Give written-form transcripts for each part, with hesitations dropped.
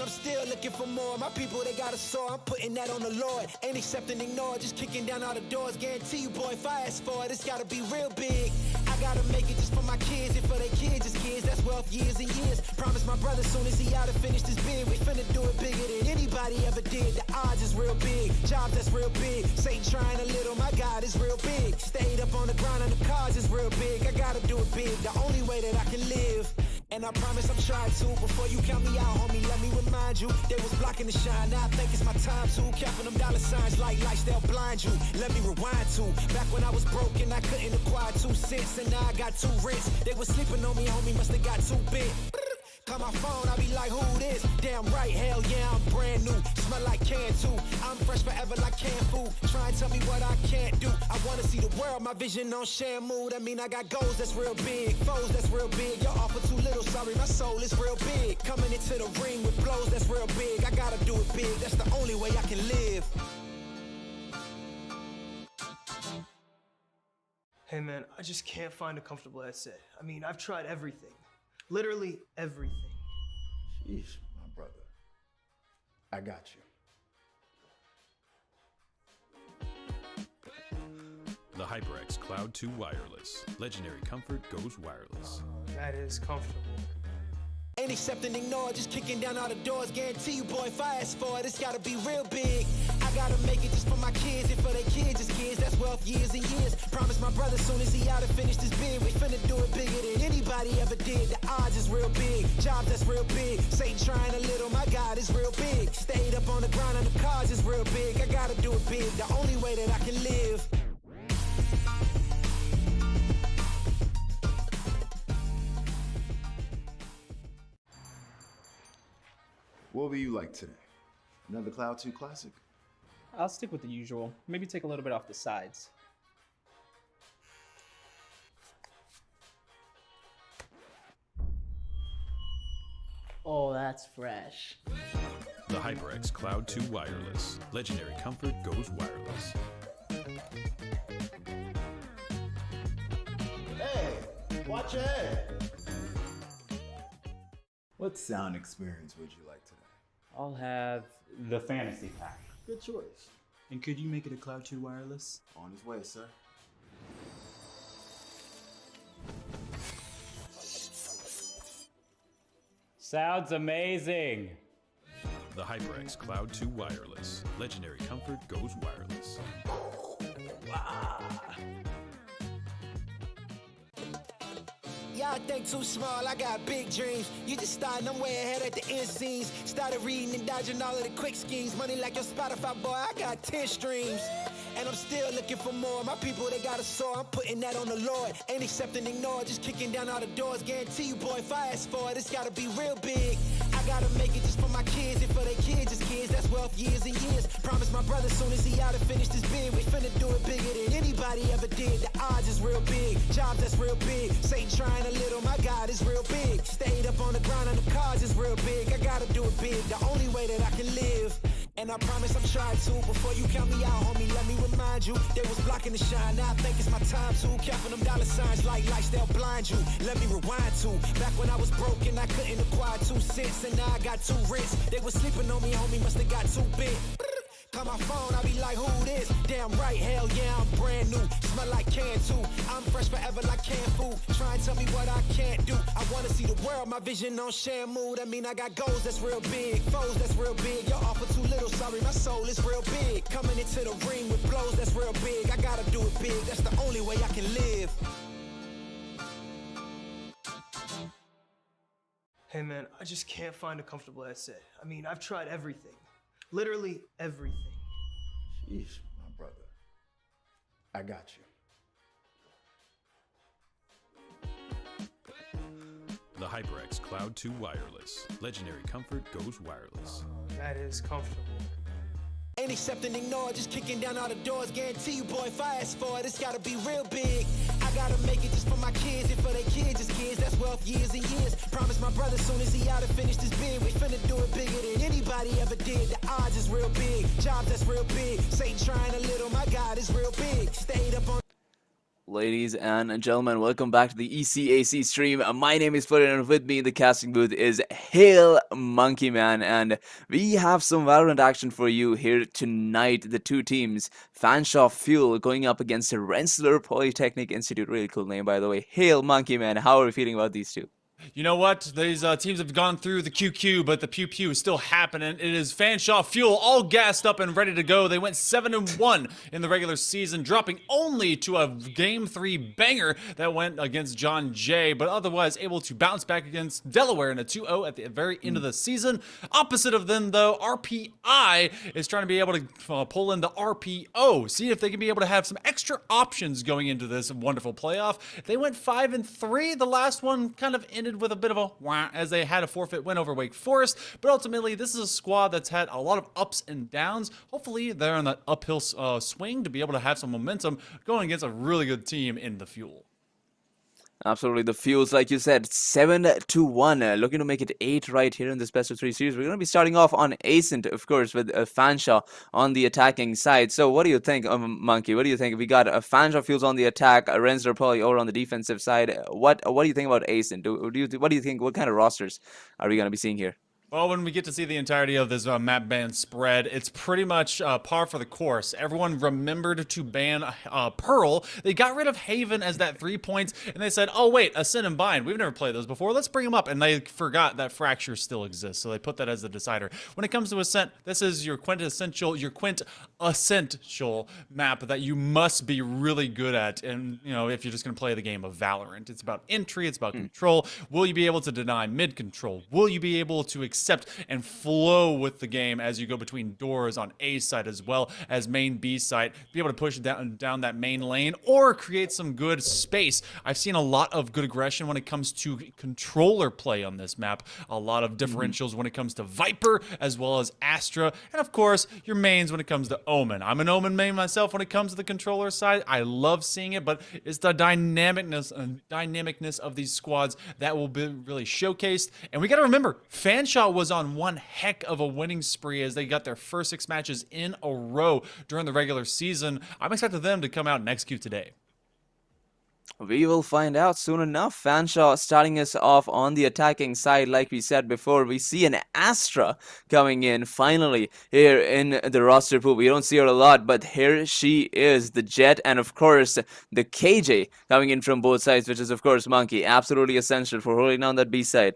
And I'm still looking for more. My people, they got a soar. I'm putting that on the Lord. Ain't accepting, ignore, just kicking down all the doors. Guarantee you, boy, if I ask for it, it's gotta be real big. I gotta make it just for my kids and for their kids' kids. That's wealth years and years. Promise my brother soon as he out and finish this bid, we finna do it bigger than anybody ever did. The odds is real big, jobs that's real big. Satan trying a little, my God is real big. Stayed up on the grind on the cars is real big. I gotta do it big, the only way that I can live. And I promise I'm trying to. Before you count me out, homie, let me remind you, they was blocking the shine. Now I think it's my time to. Counting them dollar signs like lights, they'll blind you. Let me rewind to back when I was broke and I couldn't acquire 2 cents, and now I got 2 rents. They was sleeping on me, homie, must have got too big. Call my phone, I be like, who this? Damn right, hell yeah, I'm brand new. Smell like can too. I'm fresh forever like canned food. Try and tell me what I can't do. I wanna see the world, my vision on Shamu. That mean I got goals that's real big, foes that's real big. Y'all offer too little, sorry, my soul is real big. Coming into the ring with blows that's real big. I gotta do it big, that's the only way I can live. Hey man, I just can't find a comfortable headset. I mean, I've tried everything. Literally everything. Sheesh, my brother. I got you. The HyperX Cloud 2 Wireless. Legendary comfort goes wireless. That is comfortable. Ain't accepting, ignore, just kicking down all the doors. Guarantee you, boy, if I ask for it, it's gotta be real big. I gotta make it just for my kids and for their kids' kids. That's wealth years and years. Promise my brother soon as he out and finish this bid, we finna do it bigger than anybody ever did. The odds is real big, jobs that's real big. Satan trying a little, my God is real big. Stayed up on the grind on the cars is real big. I gotta do it big, the only way that I can live. What will you like today? Another Cloud 2 classic? I'll stick with the usual. Maybe take a little bit off the sides. Oh, that's fresh. The HyperX Cloud 2 Wireless. Legendary comfort goes wireless. Hey, watch your head. What sound experience would you like today? I'll have the fantasy pack. Good choice. And could you make it a Cloud 2 wireless? On his way, sir. Sounds amazing. The HyperX Cloud 2 Wireless. Legendary comfort goes wireless. Y'all think too small, I got big dreams. You just starting, I'm way ahead at the end scenes. Started reading and dodging all of the quick schemes. Money like your Spotify, boy, I got 10 streams. And I'm still looking for more. My people, they got a soar. I'm putting that on the Lord. Ain't accepting, ignore, just kicking down all the doors. Guarantee you, boy, if I ask for it, it's gotta be real big. I gotta make it just for my kids and for their kids' kids. That's wealth years and years. Promise my brother soon as he out and finish this bid, we finna do it bigger than anybody ever did. The odds is real big, jobs that's real big. Satan trying a little, my God is real big. Stayed up on the grind on the cars is real big. I gotta do it big, the only way that I can live. And I promise I'm trying to. Before you count me out, homie, let me remind you, they was blocking the shine. Now I think it's my time to. Counting them dollar signs like lights, they'll blind you. Let me rewind to back when I was broke and I couldn't acquire 2 cents, and now I got 2 rents. They was sleeping on me, homie, must have got too big. Call my phone, I be like, who this? Damn right, hell yeah, I'm brand new. Smell like can too. I'm fresh forever like canned food. Try and tell me what I can't do. I wanna see the world, my vision on Shamu. That mean I got goals that's real big, foes that's real big. Y'all offer too little, sorry, my soul is real big. Coming into the ring with blows that's real big. I gotta do it big, that's the only way I can live. Hey man, I just can't find a comfortable headset. I mean, I've tried everything. Literally everything. Sheesh, my brother. I got you. The HyperX Cloud 2 Wireless. Legendary comfort goes wireless. That is comfortable. Ain't accepting, ignore, just kicking down all the doors. Guarantee you, boy, if I ask for it, it's gotta be real big. I gotta make it just for my kids and for their kids' kids. That's wealth years and years. Promise my brother soon as he out and finish this bid, we finna do it bigger than anybody ever did. The odds is real big, jobs that's real big. Satan trying a little, my God is real big. Stayed up on. Ladies and gentlemen, welcome back to the ECAC stream. My name is Footin, and with me in the casting booth is Hail Monkey Man, and we have some Valorant action for you here tonight. The two teams, Fanshawe Fuel going up against the Rensselaer Polytechnic Institute. Really cool name, by the way. Hail Monkey Man, how are you feeling about these two? You know what? These teams have gone through the QQ, but the Pew Pew is still happening. It is Fanshawe Fuel, all gassed up and ready to go. They went 7-1 in the regular season, dropping only to a Game 3 banger that went against John Jay, but otherwise able to bounce back against Delaware in a 2-0 at the very end of the season. Opposite of them, though, RPI is trying to be able to pull in the RPO, see if they can be able to have some extra options going into this wonderful playoff. They went 5-3. The last one kind of ended with a bit of a wah as they had a forfeit win over Wake Forest, but ultimately this is a squad that's had a lot of ups and downs. Hopefully they're on that uphill swing to be able to have some momentum going against a really good team in the Fuel. Absolutely, the Fuels, like you said, 7-1, looking to make it 8 right here in this best of 3 series. We're going to be starting off on Ascent, of course, with Fanshawe on the attacking side. So what do you think, Monkey? What do you think? We got Fanshawe Fuels on the attack, Rensselaer Poly over on the defensive side. What do you think about Ascent? What do you think? What kind of rosters are we going to be seeing here? Well, when we get to see the entirety of this map ban spread, it's pretty much par for the course. Everyone remembered to ban Pearl. They got rid of Haven as that 3 points, and they said, oh wait, Ascent and Bind, we've never played those before, let's bring them up. And they forgot that Fracture still exists, so they put that as the decider. When it comes to Ascent, this is your quintessential map that you must be really good at, and you know, if you're just going to play the game of Valorant. It's about entry, it's about control. Will you be able to deny mid control? Will you be able to accept and flow with the game as you go between doors on A side as well as main B side, be able to push down that main lane or create some good space. I've seen a lot of good aggression when it comes to controller play on this map, a lot of differentials when it comes to Viper as well as Astra, and of course your mains when it comes to Omen. I'm an Omen main myself when it comes to the controller side. I love seeing it, but it's the dynamicness of these squads that will be really showcased. And we got to remember, Fanshawe was on one heck of a winning spree as they got their first 6 matches in a row during the regular season. I'm expecting them to come out and execute today. We will find out soon enough. Fanshawe starting us off on the attacking side. Like we said before, we see an Astra coming in finally here in the roster pool. We don't see her a lot, but here she is, the Jet, and of course the KJ coming in from both sides, which is of course Monkey. Absolutely essential for holding down that B side.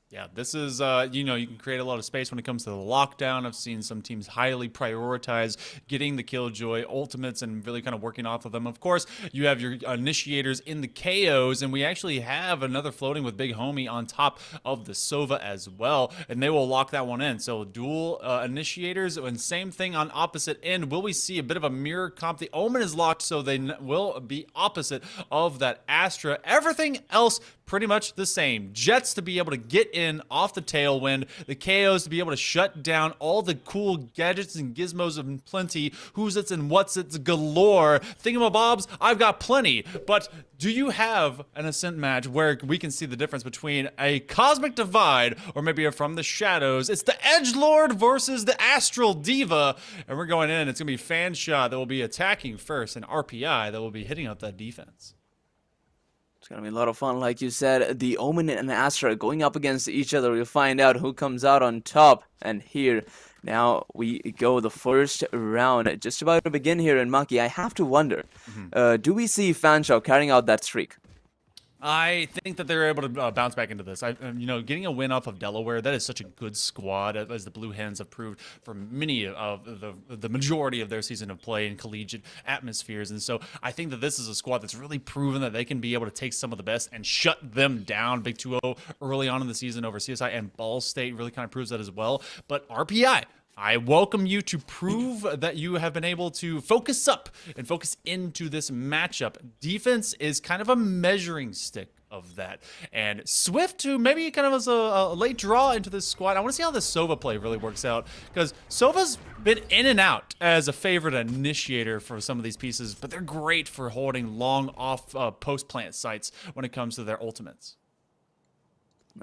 Yeah, this is, you know, you can create a lot of space when it comes to the lockdown. I've seen some teams highly prioritize getting the Killjoy ultimates and really kind of working off of them. Of course, you have your initiators in the KOs, and we actually have another floating with Big Homie on top of the Sova as well, and they will lock that one in. So dual initiators, and same thing on opposite end. Will we see a bit of a mirror comp? The Omen is locked, so they will be opposite of that Astra. Everything else pretty much the same. Jets to be able to get in off the tailwind, the KOs to be able to shut down all the cool gadgets and gizmos of plenty, who's it's and what's it's galore. Thingamabobs, I've got plenty, but do you have an Ascent match where we can see the difference between a Cosmic Divide or maybe a From the Shadows? It's the Edgelord versus the Astral Diva, and we're going in. It's going to be Fanshawe that will be attacking first and RPI that will be hitting up that defense. It's going to be a lot of fun, like you said. The Omen and Astra going up against each other. We'll find out who comes out on top. And here, now we go the first round. Just about to begin here in Monkey. I have to wonder, do we see Fanshawe carrying out that streak? I think that they're able to bounce back into this. You know, getting a win off of Delaware, that is such a good squad, as the Blue Hens have proved for many of the majority of their season of play in collegiate atmospheres. And so I think that this is a squad that's really proven that they can be able to take some of the best and shut them down. Big 2-0 early on in the season over CSI, and Ball State really kind of proves that as well. But RPI, I welcome you to prove that you have been able to focus up and focus into this matchup. Defense is kind of a measuring stick of that. And Swift, who maybe kind of was a late draw into this squad. I want to see how the Sova play really works out, because Sova's been in and out as a favorite initiator for some of these pieces, but they're great for holding long off post plant sites when it comes to their ultimates.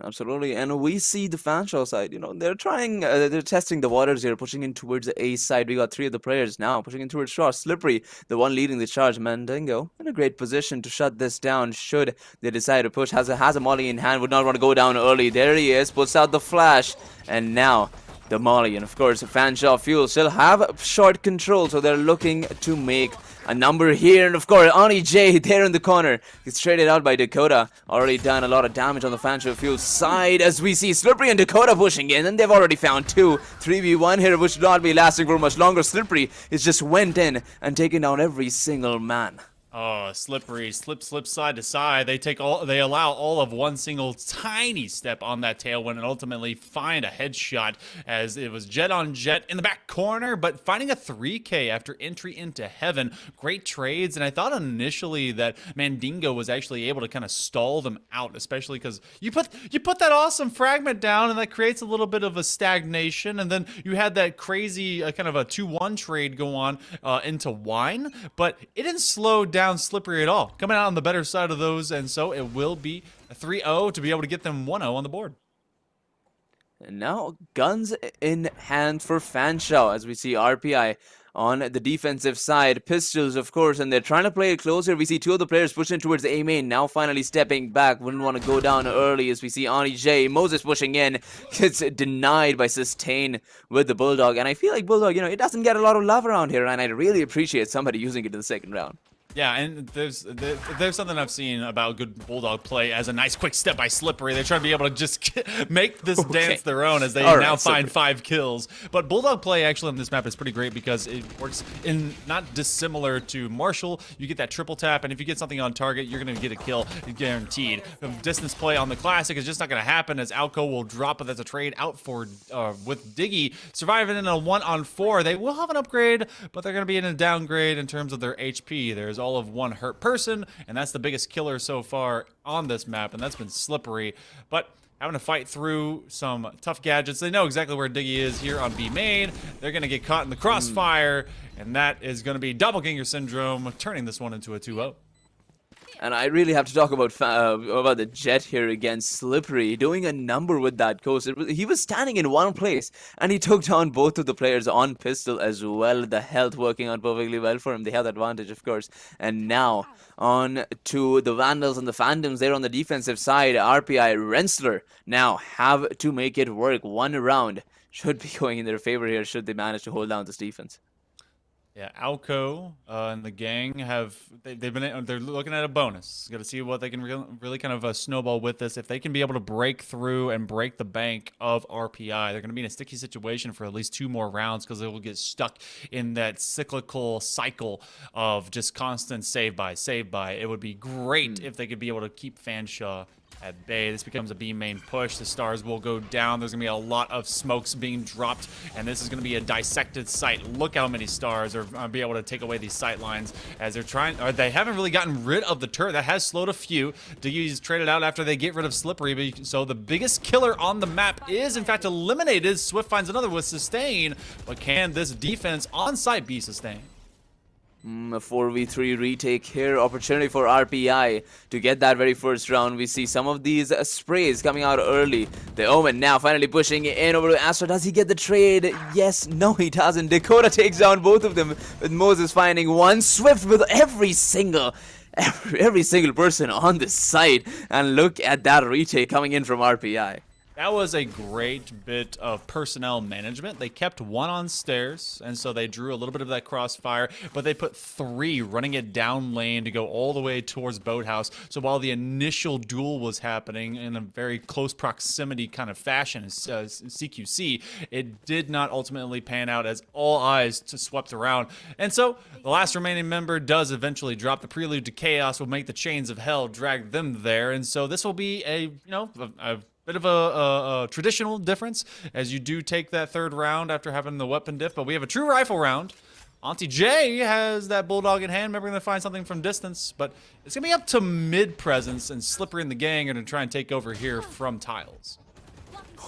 Absolutely, and we see the Fanshawe side. They're testing the waters here, pushing in towards the A side. We got 3 of the players now pushing in towards Shaw. Slippery, the one leading the charge. Mandingo in a great position to shut this down should they decide to push. Has a molly in hand, would not want to go down early. There he is, puts out the flash, and now the molly. And of course, Fanshawe Fuel still have short control, so they're looking to make a number here. And of course, Ani J there in the corner gets traded out by Dakota. Already done a lot of damage on the Fanshawe Fuel side, as we see Slippery and Dakota pushing in, and they've already found 2. 3v1 here, which will not be lasting for much longer. Slippery is just went in and taken down every single man. Oh, Slippery, slip side to side. They allow all of one single tiny step on that tailwind and ultimately find a headshot, as it was jet on jet in the back corner, but finding a 3K after entry into heaven. Great trades, and I thought initially that Mandingo was actually able to kind of stall them out, especially because you put that awesome fragment down, and that creates a little bit of a stagnation, and then you had that crazy kind of a 2-1 trade go on into Wine, but it didn't slow down Slippery at all, coming out on the better side of those, and so it will be a 3-0 to be able to get them 1-0 on the board. And now guns in hand for Fanshawe, as we see RPI on the defensive side. Pistols, of course, and they're trying to play it closer. We see 2 of the players pushing towards the A main, now finally stepping back. Wouldn't want to go down early, as we see Ani J. Moses pushing in, gets denied by Sustain with the Bulldog. And I feel like Bulldog, it doesn't get a lot of love around here, and I'd really appreciate somebody using it in the second round. Yeah, and there's something I've seen about good Bulldog play as a nice quick step by Slippery. They're trying to be able to just make this dance their own, as they now find 5 kills. But Bulldog play actually on this map is pretty great because it works in not dissimilar to Marshall. You get that triple tap, and if you get something on target, you're going to get a kill guaranteed. The distance play on the Classic is just not going to happen, as Alco will drop it as a trade out for with Diggy. Surviving in a 1-on-4, they will have an upgrade, but they're going to be in a downgrade in terms of their HP. There's all of 1 hurt person, and that's the biggest killer so far on this map, and that's been Slippery. But having to fight through some tough gadgets. They know exactly where Diggy is here on B main. They're going to get caught in the crossfire, and that is going to be Doppelganger Syndrome, turning this one into a 2-0. And I really have to talk about the Jet here against Slippery, doing a number with that coast. He was standing in one place, and he took down both of the players on pistol as well. The health working out perfectly well for him. They have the advantage, of course. And now on to the Vandals and the Phantoms. They're on the defensive side. RPI, Rensselaer now have to make it work. 1 round should be going in their favor here, should they manage to hold down this defense. Yeah, Alco and the gang they're looking at a bonus. Got to see what they can really kind of snowball with this. If they can be able to break through and break the bank of RPI, they're going to be in a sticky situation for at least 2 more rounds, because they will get stuck in that cyclical cycle of just constant save by. It would be great if they could be able to keep Fanshawe at bay. This becomes a B main push. The stars will go down. There's going to be a lot of smokes being dropped, and this is going to be a dissected site. Look how many stars are be able to take away these sight lines as they're trying, or they haven't really gotten rid of the turret. That has slowed a few. Diggy's traded out after they get rid of Slippery, so the biggest killer on the map is in fact eliminated. Swift finds another with Sustain, but can this defense on site be sustained? A 4v3 retake here, opportunity for RPI to get that very first round. We see some of these sprays coming out early. The Omen now finally pushing in over to Astro. Does he get the trade? Yes, no he doesn't. Dakota takes down both of them, with Moses finding 1. Swift with every single person on the site. And look at that retake coming in from RPI. That was a great bit of personnel management. They kept 1 on stairs, and so they drew a little bit of that crossfire, but they put 3 running it down lane to go all the way towards Boathouse. So while the initial duel was happening in a very close proximity kind of fashion, CQC, it did not ultimately pan out as all eyes swept around. And so the last remaining member does eventually drop. The prelude to chaos will make the chains of hell drag them there, and so this will be a bit of a traditional difference, as you do take that 3rd round after having the weapon diff, but we have a true rifle round. Auntie J has that Bulldog in hand. Maybe we're going to find something from distance, but it's going to be up to mid presence, and Slippery and the gang are going to try and take over here from tiles.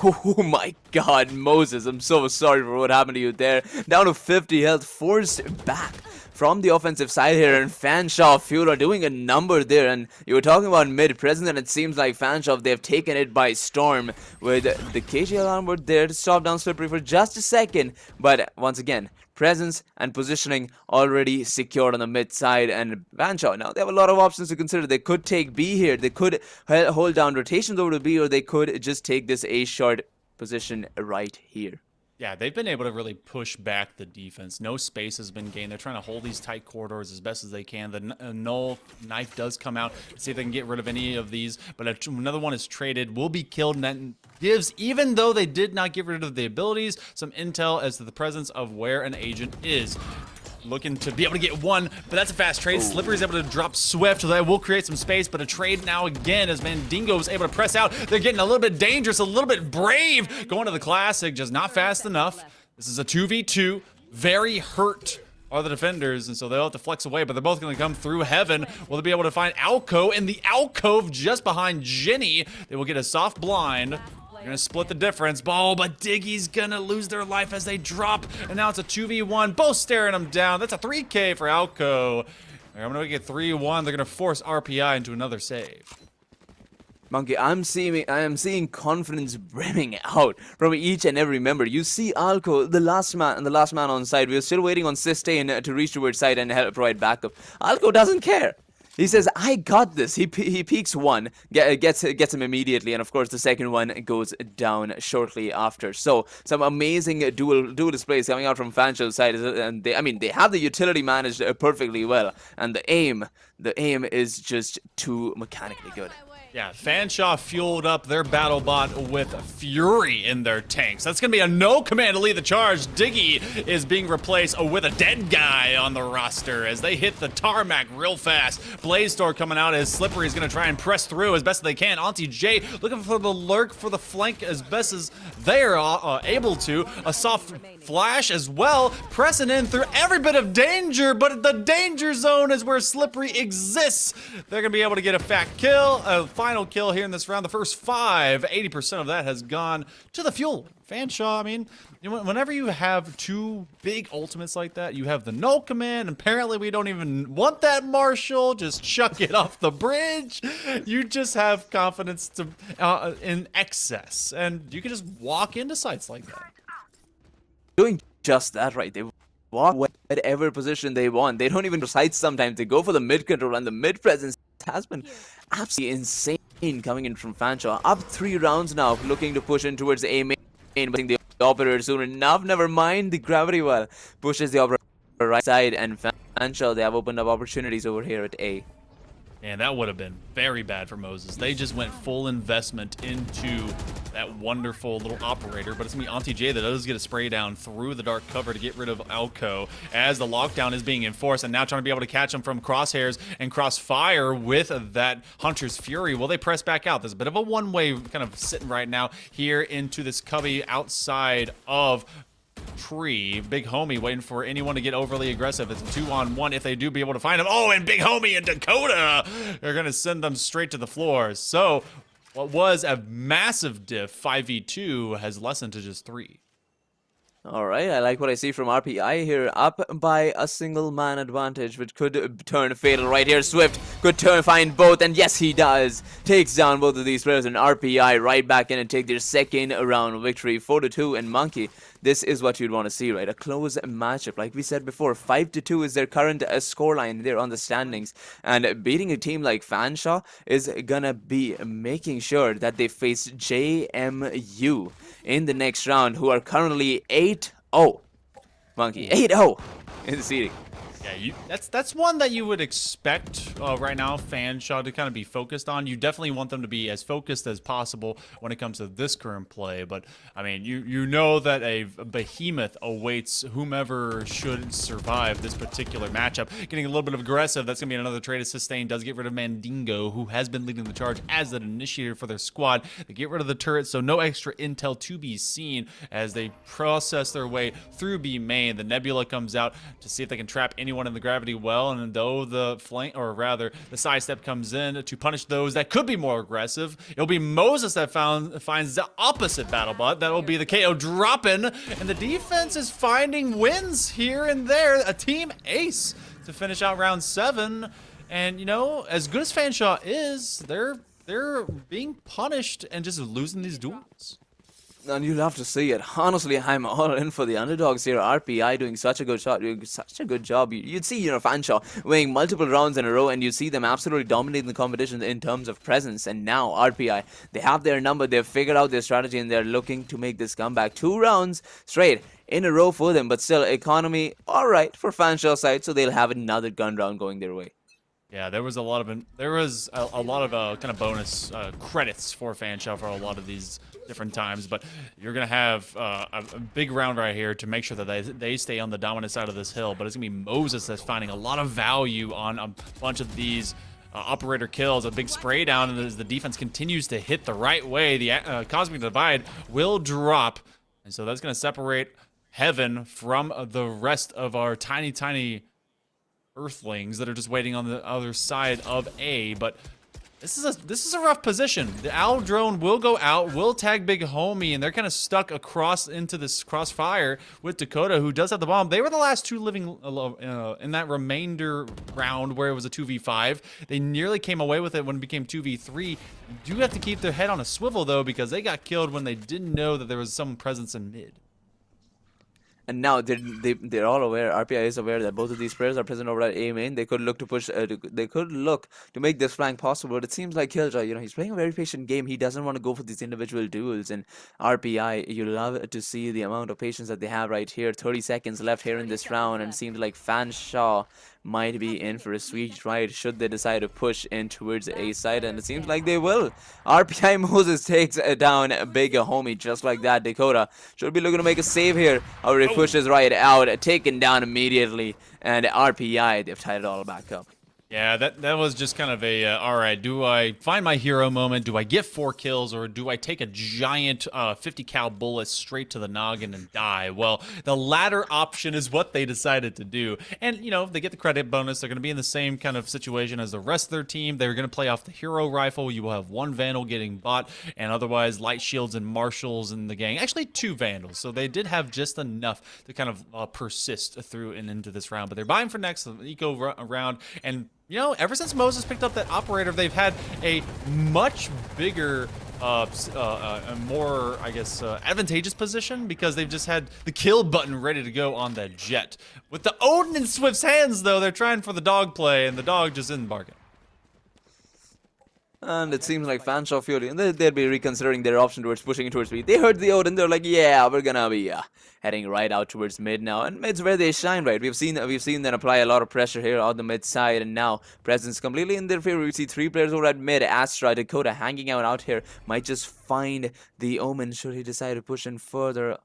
Oh my god, Moses, I'm so sorry for what happened to you there. Down to 50 health, forced back from the offensive side here, and Fanshawe Fuel are doing a number there. And you were talking about mid-presence, and it seems like Fanshawe, they've taken it by storm with the KGL onward there to stop down Slippery for just a second. But once again, presence and positioning already secured on the mid side, and Fanshawe, now they have a lot of options to consider. They could take B here, they could hold down rotations over to B, or they could just take this A short position right here. Yeah, they've been able to really push back the defense. No space has been gained. They're trying to hold these tight corridors as best as they can. The null knife does come out to see if they can get rid of any of these, but another one is traded, will be killed, and that gives, even though they did not get rid of the abilities, some intel as to the presence of where an agent is. Looking to be able to get one, but that's a fast trade. Slippery's able to drop Swift, so that will create some space, but a trade now again as Mandingo is able to press out. They're getting a little bit dangerous, a little bit brave. Going to the classic, just not fast enough. This is a 2v2. Very hurt are the defenders, and so they'll have to flex away, but they're both going to come through heaven. Will they be able to find Alco in the alcove just behind Jenny? They will get a soft blind. They're gonna split the difference. Ball, but Diggy's gonna lose their life as they drop. And now it's a 2v1. Both staring him down. That's a 3K for Alco. They're gonna get 3-1. They're gonna force RPI into another save. Monkey, I am seeing confidence brimming out from each and every member. You see Alco, the last man on side. We are still waiting on Sistane to reach towards side and help provide backup. Alco doesn't care. He says, I got this. He peeks one, gets him immediately, and of course the second one goes down shortly after. So some amazing dual displays coming out from Fanshawe's side, and they have the utility managed perfectly well, and the aim is just too mechanically good. Yeah, Fanshawe fueled up their battle bot with Fury in their tanks. That's going to be a no command to lead the charge. Diggy is being replaced with a dead guy on the roster as they hit the tarmac real fast. Blaze Store coming out as Slippery is going to try and press through as best as they can. Auntie J looking for the lurk for the flank as best as they are able to. A soft flash as well, pressing in through every bit of danger, but the danger zone is where Slippery exists. They're going to be able to get a fat kill, a final kill here in this round. The first 80% of that has gone to the fuel. Fanshawe, I mean, whenever you have two big ultimates like that, you have the null command. Apparently, we don't even want that Marshall. Just chuck it off the bridge. You just have confidence in excess, and you can just walk into sites like that. Doing just that, right? They walk whatever position they want. They don't even do sites sometimes. They go for the mid control, and the mid presence has been absolutely insane coming in from Fanshawe. Up 3 rounds now, looking to push in towards A main, but the operator soon enough. Never mind, the gravity well pushes the operator right side, and Fanshawe, they have opened up opportunities over here at A. And that would have been very bad for Moses. They just went full investment into that wonderful little operator, but it's going to be Auntie J that does get a spray down through the dark cover to get rid of Alco as the lockdown is being enforced, and now trying to be able to catch him from crosshairs and crossfire with that Hunter's Fury. Will they press back out? There's a bit of a one-way kind of sitting right now here into this cubby outside of tree. Big Homie waiting for anyone to get overly aggressive. It's a 2-on-1 if they do be able to find him. Oh, and Big Homie and Dakota are going to send them straight to the floor. So what was a massive diff, 5v2, has lessened to just 3. Alright, I like what I see from RPI here. Up by a single man advantage, which could turn fatal right here. Swift could find both, and yes, he does. Takes down both of these players, and RPI right back in and take their second round victory. 4-2, and Monkey, this is what you'd want to see, right? A close matchup. Like we said before, 5-2 is their current scoreline there on the standings. And beating a team like Fanshawe is gonna be making sure that they face JMU in the next round, who are currently 8-0. Monkey, 8-0 in the seeding. Yeah, that's one that you would expect right now Fanshawe to kind of be focused on. You definitely want them to be as focused as possible when it comes to this current play. But, I mean, you know that a behemoth awaits whomever should survive this particular matchup. Getting a little bit of aggressive, that's going to be another trade of sustain. Does get rid of Mandingo, who has been leading the charge as an initiator for their squad. They get rid of the turret, so no extra intel to be seen as they process their way through B main. The Nebula comes out to see if they can trap anyone anyone in the gravity well, and though the flank, or rather the sidestep comes in to punish those that could be more aggressive, it'll be Moses that finds the opposite BattleBot. That'll be the KO dropping, and the defense is finding wins here and there. A team ace to finish out round 7, and you know, as good as Fanshawe is, they're being punished and just losing these duels. And you love to see it. Honestly, I'm all in for the underdogs here. RPI doing such a good job. You'd see, you know, Fanshawe winning multiple rounds in a row, and you see them absolutely dominating the competition in terms of presence. And now RPI, they have their number. They've figured out their strategy, and they're looking to make this comeback. 2 rounds straight in a row for them, but still economy all right for Fanshawe side, so they'll have another gun round going their way. Yeah, there was a lot of kind of bonus credits for Fanshawe for a lot of these different times, but you're gonna have a big round right here to make sure that they stay on the dominant side of this hill. But it's gonna be Moses that's finding a lot of value on a bunch of these operator kills, a big spray down, and as the defense continues to hit the right way, the Cosmic Divide will drop, and so that's gonna separate Heaven from the rest of our tiny Earthlings that are just waiting on the other side of A. But this is a rough position. The Owl drone will go out, will tag Big Homie, and they're kind of stuck across into this crossfire with Dakota, who does have the bomb. They were the last 2 living in that remainder round where it was a 2v5. They nearly came away with it when it became 2v3. You do have to keep their head on a swivel though, because they got killed when they didn't know that there was some presence in mid. And now they're all aware. RPI is aware that both of these players are present over at A main. They could look to push. They could look to make this flank possible. But it seems like Killjoy, you know, he's playing a very patient game. He doesn't want to go for these individual duels. And RPI, you love to see the amount of patience that they have right here. 30 seconds left here in this round, and it seems like Fanshawe might be in for a sweet ride should they decide to push in towards the A side, and it seems like they will. RPI Moses takes down Big Homie just like that. Dakota should be looking to make a save here. However, he pushes right out, taken down immediately, and RPI, they've tied it all back up. Yeah, that was just kind of a, all right, do I find my hero moment? Do I get 4 kills, or do I take a giant 50 cal bullet straight to the noggin and die? Well, the latter option is what they decided to do. And, you know, if they get the credit bonus, they're going to be in the same kind of situation as the rest of their team. They're going to play off the hero rifle. You will have 1 Vandal getting bought, and otherwise light shields and marshals in the gang. Actually, 2 Vandals. So they did have just enough to kind of persist through and into this round. But they're buying for next, the eco round, and you know, ever since Moses picked up that operator, they've had a much bigger, more, I guess, advantageous position, because they've just had the kill button ready to go on that jet. With the Odin in Swift's hands, though, they're trying for the dog play, and the dog just isn't barking. And it seems like Fanshawe Fury, and they'll be reconsidering their option towards pushing towards B. They heard the Odin, they're like, yeah, we're gonna be heading right out towards mid now. And mid's where they shine, right? We've seen them apply a lot of pressure here on the mid side, and now presence completely in their favor. We see 3 players over at mid. Astra, Dakota hanging out here. Might just find the Omen should he decide to push in further.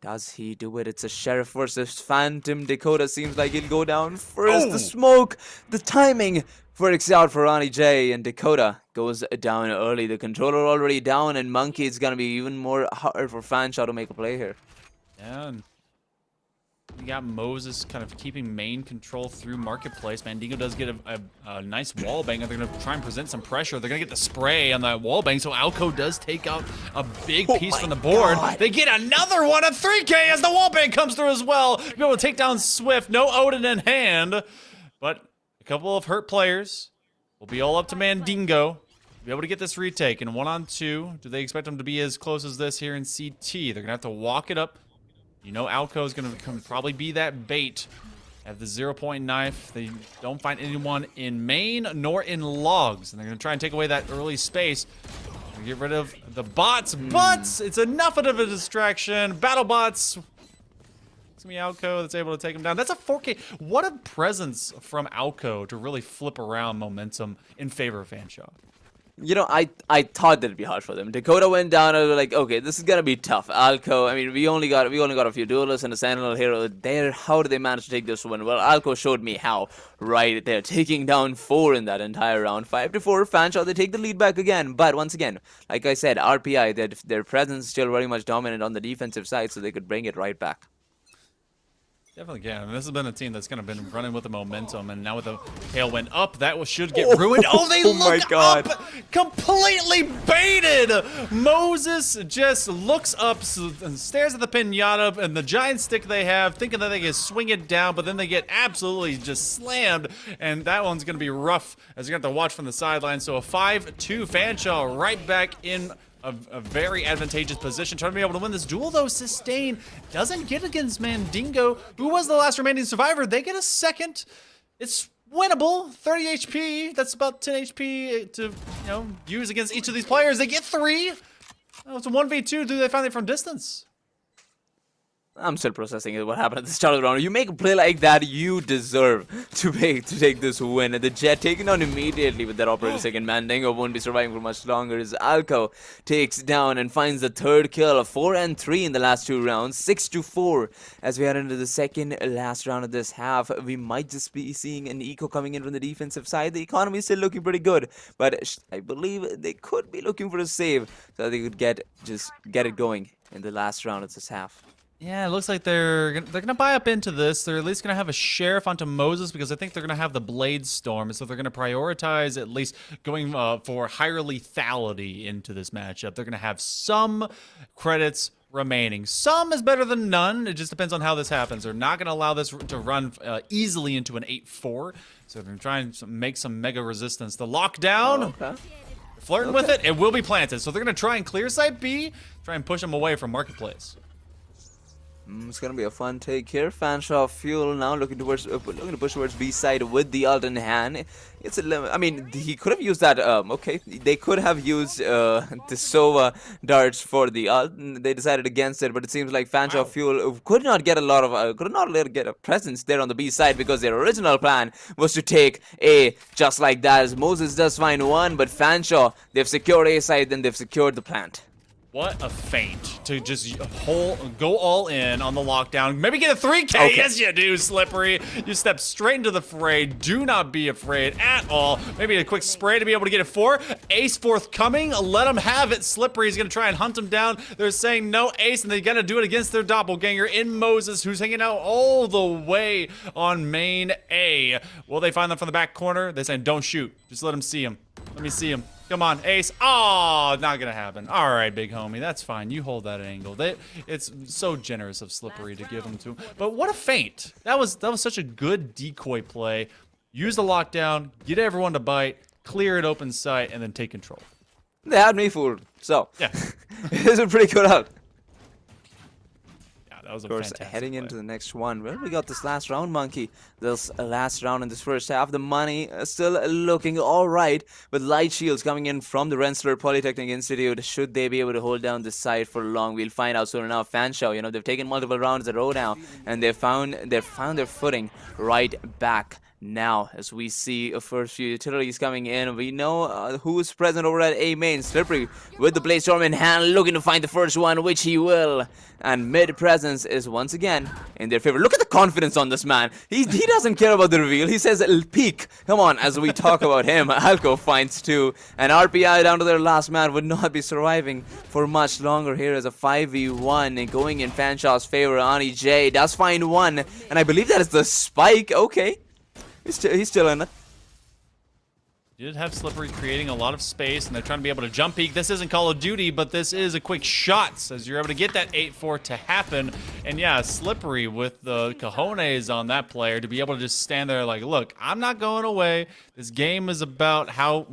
Does he do it? It's a Sheriff versus Phantom. Dakota seems like he'll go down first. The smoke, the timing works out for Ronnie J, and Dakota goes down early. The controller already down, and Monkey is going to be even more hard for Fanshawe to make a play here. Yeah, and you got Moses kind of keeping main control through Marketplace. Mandingo does get a nice wall bang. They're going to try and present some pressure. They're going to get the spray on that wall bang, so Alco does take out a big piece from the board. God. They get another one, a 3K, as the wall bang comes through as well. Be able to take down Swift. No Odin in hand, but a couple of hurt players will be all up to Mandingo. Be able to get this retake in 1-on-2. Do they expect them to be as close as this here in CT? They're going to have to walk it up. You know Alco is going to probably be that bait. Have the 0-point knife. They don't find anyone in main nor in logs. And they're going to try and take away that early space. Get rid of the bots. But it's enough of a distraction. Battle bots. It's going to be Alco that's able to take him down. That's a 4K. What a presence from Alco to really flip around momentum in favor of Fanshawe. You know, I thought that'd be hard for them. Dakota went down, and we were like, okay, this is gonna be tough. Alco, I mean, we only got a few duelists and a Sentinel hero there. How did they manage to take this one? Well, Alco showed me how. Right there, taking down 4 in that entire round. 5-4, Fanshawe, they take the lead back again. But once again, like I said, RPI, their presence still very much dominant on the defensive side, so they could bring it right back. Definitely can. I mean, this has been a team that's kind of been running with the momentum, and now with the tail went up, that should get ruined. Oh, they look up! Completely baited! Moses just looks up and stares at the pinata and the giant stick they have, thinking that they can swing it down, but then they get absolutely just slammed, and that one's going to be rough, as you're going to have to watch from the sideline. So a 5-2 Fanshawe right back in a very advantageous position, trying to be able to win this duel, though. Sustain doesn't get against Mandingo, who was the last remaining survivor. They get a second. It's winnable. 30 HP. That's about 10 HP to, use against each of these players. They get 3. Oh, it's a 1v2. Do they find it from distance? I'm still processing what happened at the start of the round. You make a play like that, you deserve to take this win. And the Jet taken down immediately with that operator second. Mandingo won't be surviving for much longer as Alco takes down and finds the third kill. 4 and 3 in the last 2 rounds. 6-4 as we head into the second last round of this half. We might just be seeing an eco coming in from the defensive side. The economy is still looking pretty good, but I believe they could be looking for a save so they could get it going in the last round of this half. Yeah, it looks like they're gonna buy up into this. They're at least gonna have a sheriff onto Moses because I think they're gonna have the Blade Storm, so they're gonna prioritize at least going for higher lethality into this matchup. They're gonna have some credits remaining. Some is better than none. It just depends on how this happens. They're not gonna allow this to run easily into an 8-4, so they're gonna try and make some mega resistance. The lockdown. Okay. Flirting with it. It will be planted, so they're gonna try and clear site B, try and push them away from Marketplace. It's gonna be a fun take here. Fanshawe Fuel now looking to push towards B side with the ult in hand. It's a limit. I mean, he could have used that. Okay, they could have used the Sova darts for the ult. They decided against it, but it seems like Fanshawe Fuel could not get a presence there on the B side because their original plan was to take A just like that. As Moses does find one, but Fanshawe, they've secured A side, then they've secured the plant. What a feint to just go all in on the lockdown. Maybe get a 3K. Okay. Yes, you do, Slippery. You step straight into the fray. Do not be afraid at all. Maybe a quick spray to be able to get a 4. Ace forthcoming. Let them have it. Slippery is going to try and hunt him down. They're saying no Ace, and they got to do it against their doppelganger in Moses, who's hanging out all the way on main A. Will they find them from the back corner? They're saying don't shoot. Just let them see him. Let me see him. Come on, Ace. Oh, not gonna happen. All right, big homie. That's fine. You hold that angle. It's so generous of Slippery to give him to him. But what a feint. That was such a good decoy play. Use the lockdown, get everyone to bite, clear it open sight, and then take control. They had me fooled. So, yeah. It's a pretty good out. That was of course, heading into the next one. Well, we got this last round, Monkey. This last round in this first half. The money still looking all right, with light shields coming in from the Rensselaer Polytechnic Institute. Should they be able to hold down this side for long? We'll find out soon enough. Fanshawe, they've taken multiple rounds in a row now, and they've found their footing right back now as we see a first few utilities coming in. We know who is present over at A main. Slippery with the Blade Storm in hand, looking to find the first one, which he will. And mid presence is once again in their favor. Look at the confidence on this man. He doesn't care about the reveal. He says it'll peak. Come on, as we talk about him. Alco finds 2, and RPI down to their last man would not be surviving for much longer here as a 5v1 going in Fanshawe's favor. Ani J does find 1, and I believe that is the spike. Okay. He's still in it. You did have Slippery creating a lot of space, and they're trying to be able to jump peek. This isn't Call of Duty, but this is a quick shot, as you're able to get that 8-4 to happen. And yeah, Slippery with the cojones on that player to be able to just stand there like, look, I'm not going away. This game is about how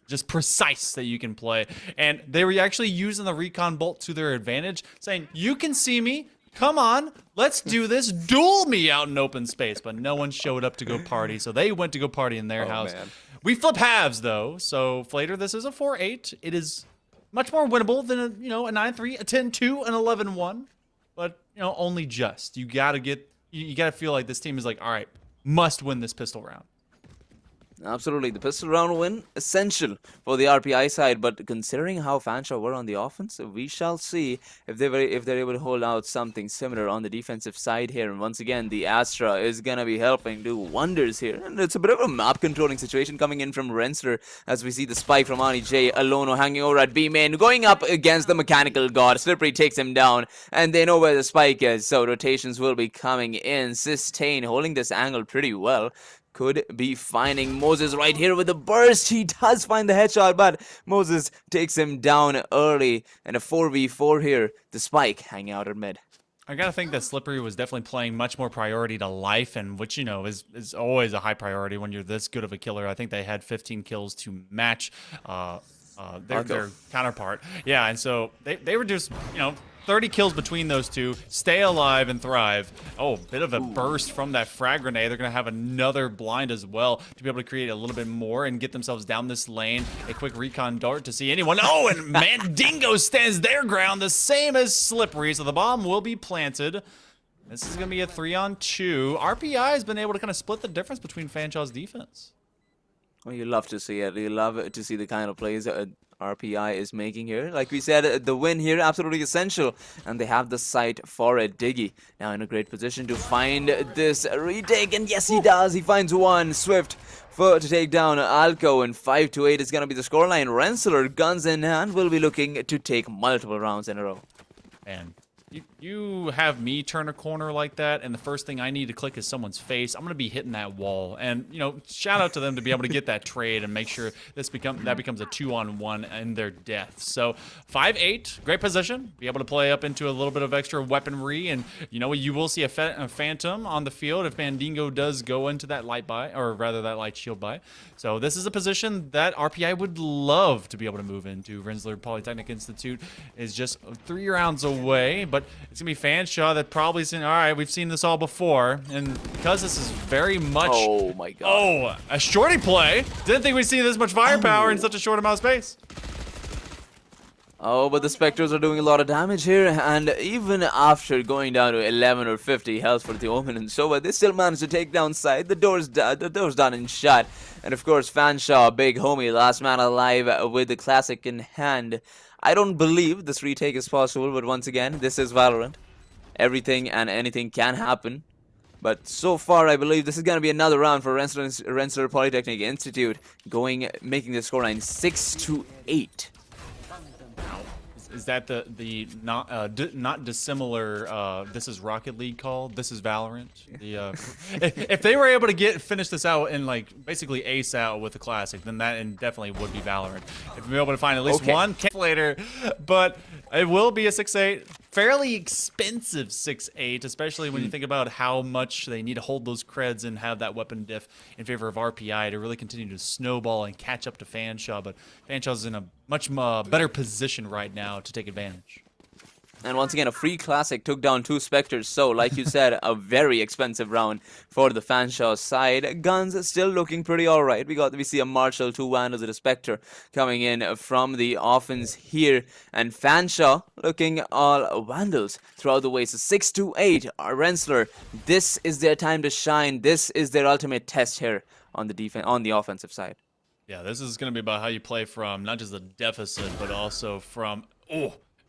just precise that you can play. And they were actually using the recon bolt to their advantage, saying, you can see me. Come on, let's do this. Duel me out in open space. But no one showed up to go party, so they went to go party in their house. Man. We flip halves, though. So, Flater, this is a 4-8. It is much more winnable than a 9-3, a 10-2, an 11-1. But, only just. You gotta feel like this team is like, all right, must win this pistol round. Absolutely, the pistol round win essential for the RPI side, but considering how Fanshawe were on the offense, we shall see if they're able to hold out something similar on the defensive side here. And once again, the Astra is gonna be helping do wonders here, and it's a bit of a map controlling situation coming in from Rensselaer as we see the spike from Ani J. Alono hanging over at B main, going up against the mechanical god. Slippery takes him down, and they know where the spike is, so rotations will be coming in. Sustain holding this angle pretty well. Could be finding Moses right here with a burst. He does find the headshot, but Moses takes him down early. And a 4v4 here. The spike hanging out at mid. I gotta think that Slippery was definitely playing much more priority to life, and which, you know, is always a high priority when you're this good of a killer. I think they had 15 kills to match their counterpart. Yeah, and so they were just, you know, 30 kills between those two. Stay alive and thrive. Oh, bit of a burst from that frag grenade. They're going to have another blind as well to be able to create a little bit more and get themselves down this lane. A quick recon dart to see anyone. Oh, and Mandingo stands their ground, the same as Slippery. So the bomb will be planted. This is going to be a 3-on-2. RPI has been able to kind of split the difference between Fanshawe's defense. Well, you love to see it. You love to see the kind of plays RPI is making here. Like we said, the win here absolutely essential, and they have the sight for it. Diggy now in a great position to find this retake, and yes, he does. He finds one. Swift to take down Alco, and 5-8 is going to be the scoreline. Rensselaer, guns in hand, will be looking to take multiple rounds in a row. And you have me turn a corner like that, and the first thing I need to click is someone's face. I'm going to be hitting that wall. And, you know, shout out to them to be able to get that trade and make sure that becomes a 2-on-1 in their death. So 5-8, great position. Be able to play up into a little bit of extra weaponry. And, you know, you will see a Phantom on the field if Mandingo does go into that light buy, or rather that light shield buy. So this is a position that RPI would love to be able to move into. Rensselaer Polytechnic Institute is just 3 rounds away, but it's going to be Fanshawe that probably saying, all right, we've seen this all before. And because this is very much... Oh, my God. Oh, a shorty play. Didn't think we'd see this much firepower in such a short amount of space. Oh, but the Spectres are doing a lot of damage here, and even after going down to 11 or 50 health for the Omen and Sova, they still managed to take down side. The door's done and shut. And of course, Fanshawe, big homie, last man alive with the classic in hand. I don't believe this retake is possible, but once again, this is Valorant. Everything and anything can happen. But so far, I believe this is going to be another round for Rensselaer Polytechnic Institute, making the scoreline 6-8. Is that the not dissimilar this is Rocket League call? This is Valorant. If they were able to finish this out and like basically ace out with the classic, then that definitely would be Valorant. If we're able to find at least one later, but it will be a 6-8. Fairly expensive 6-8, especially when you think about how much they need to hold those creds and have that weapon diff in favor of RPI to really continue to snowball and catch up to Fanshawe. But Fanshawe's in a much better position right now to take advantage. And once again, a free classic took down 2 Spectres. So, like you said, a very expensive round for the Fanshawe side. Guns still looking pretty alright. We see a Marshall, 2 Vandals, and a Spectre coming in from the offense here. And Fanshawe looking all Vandals throughout the way. So 6-8, Rensselaer. This is their time to shine. This is their ultimate test here on the offensive side. Yeah, this is going to be about how you play from not just the deficit, but also from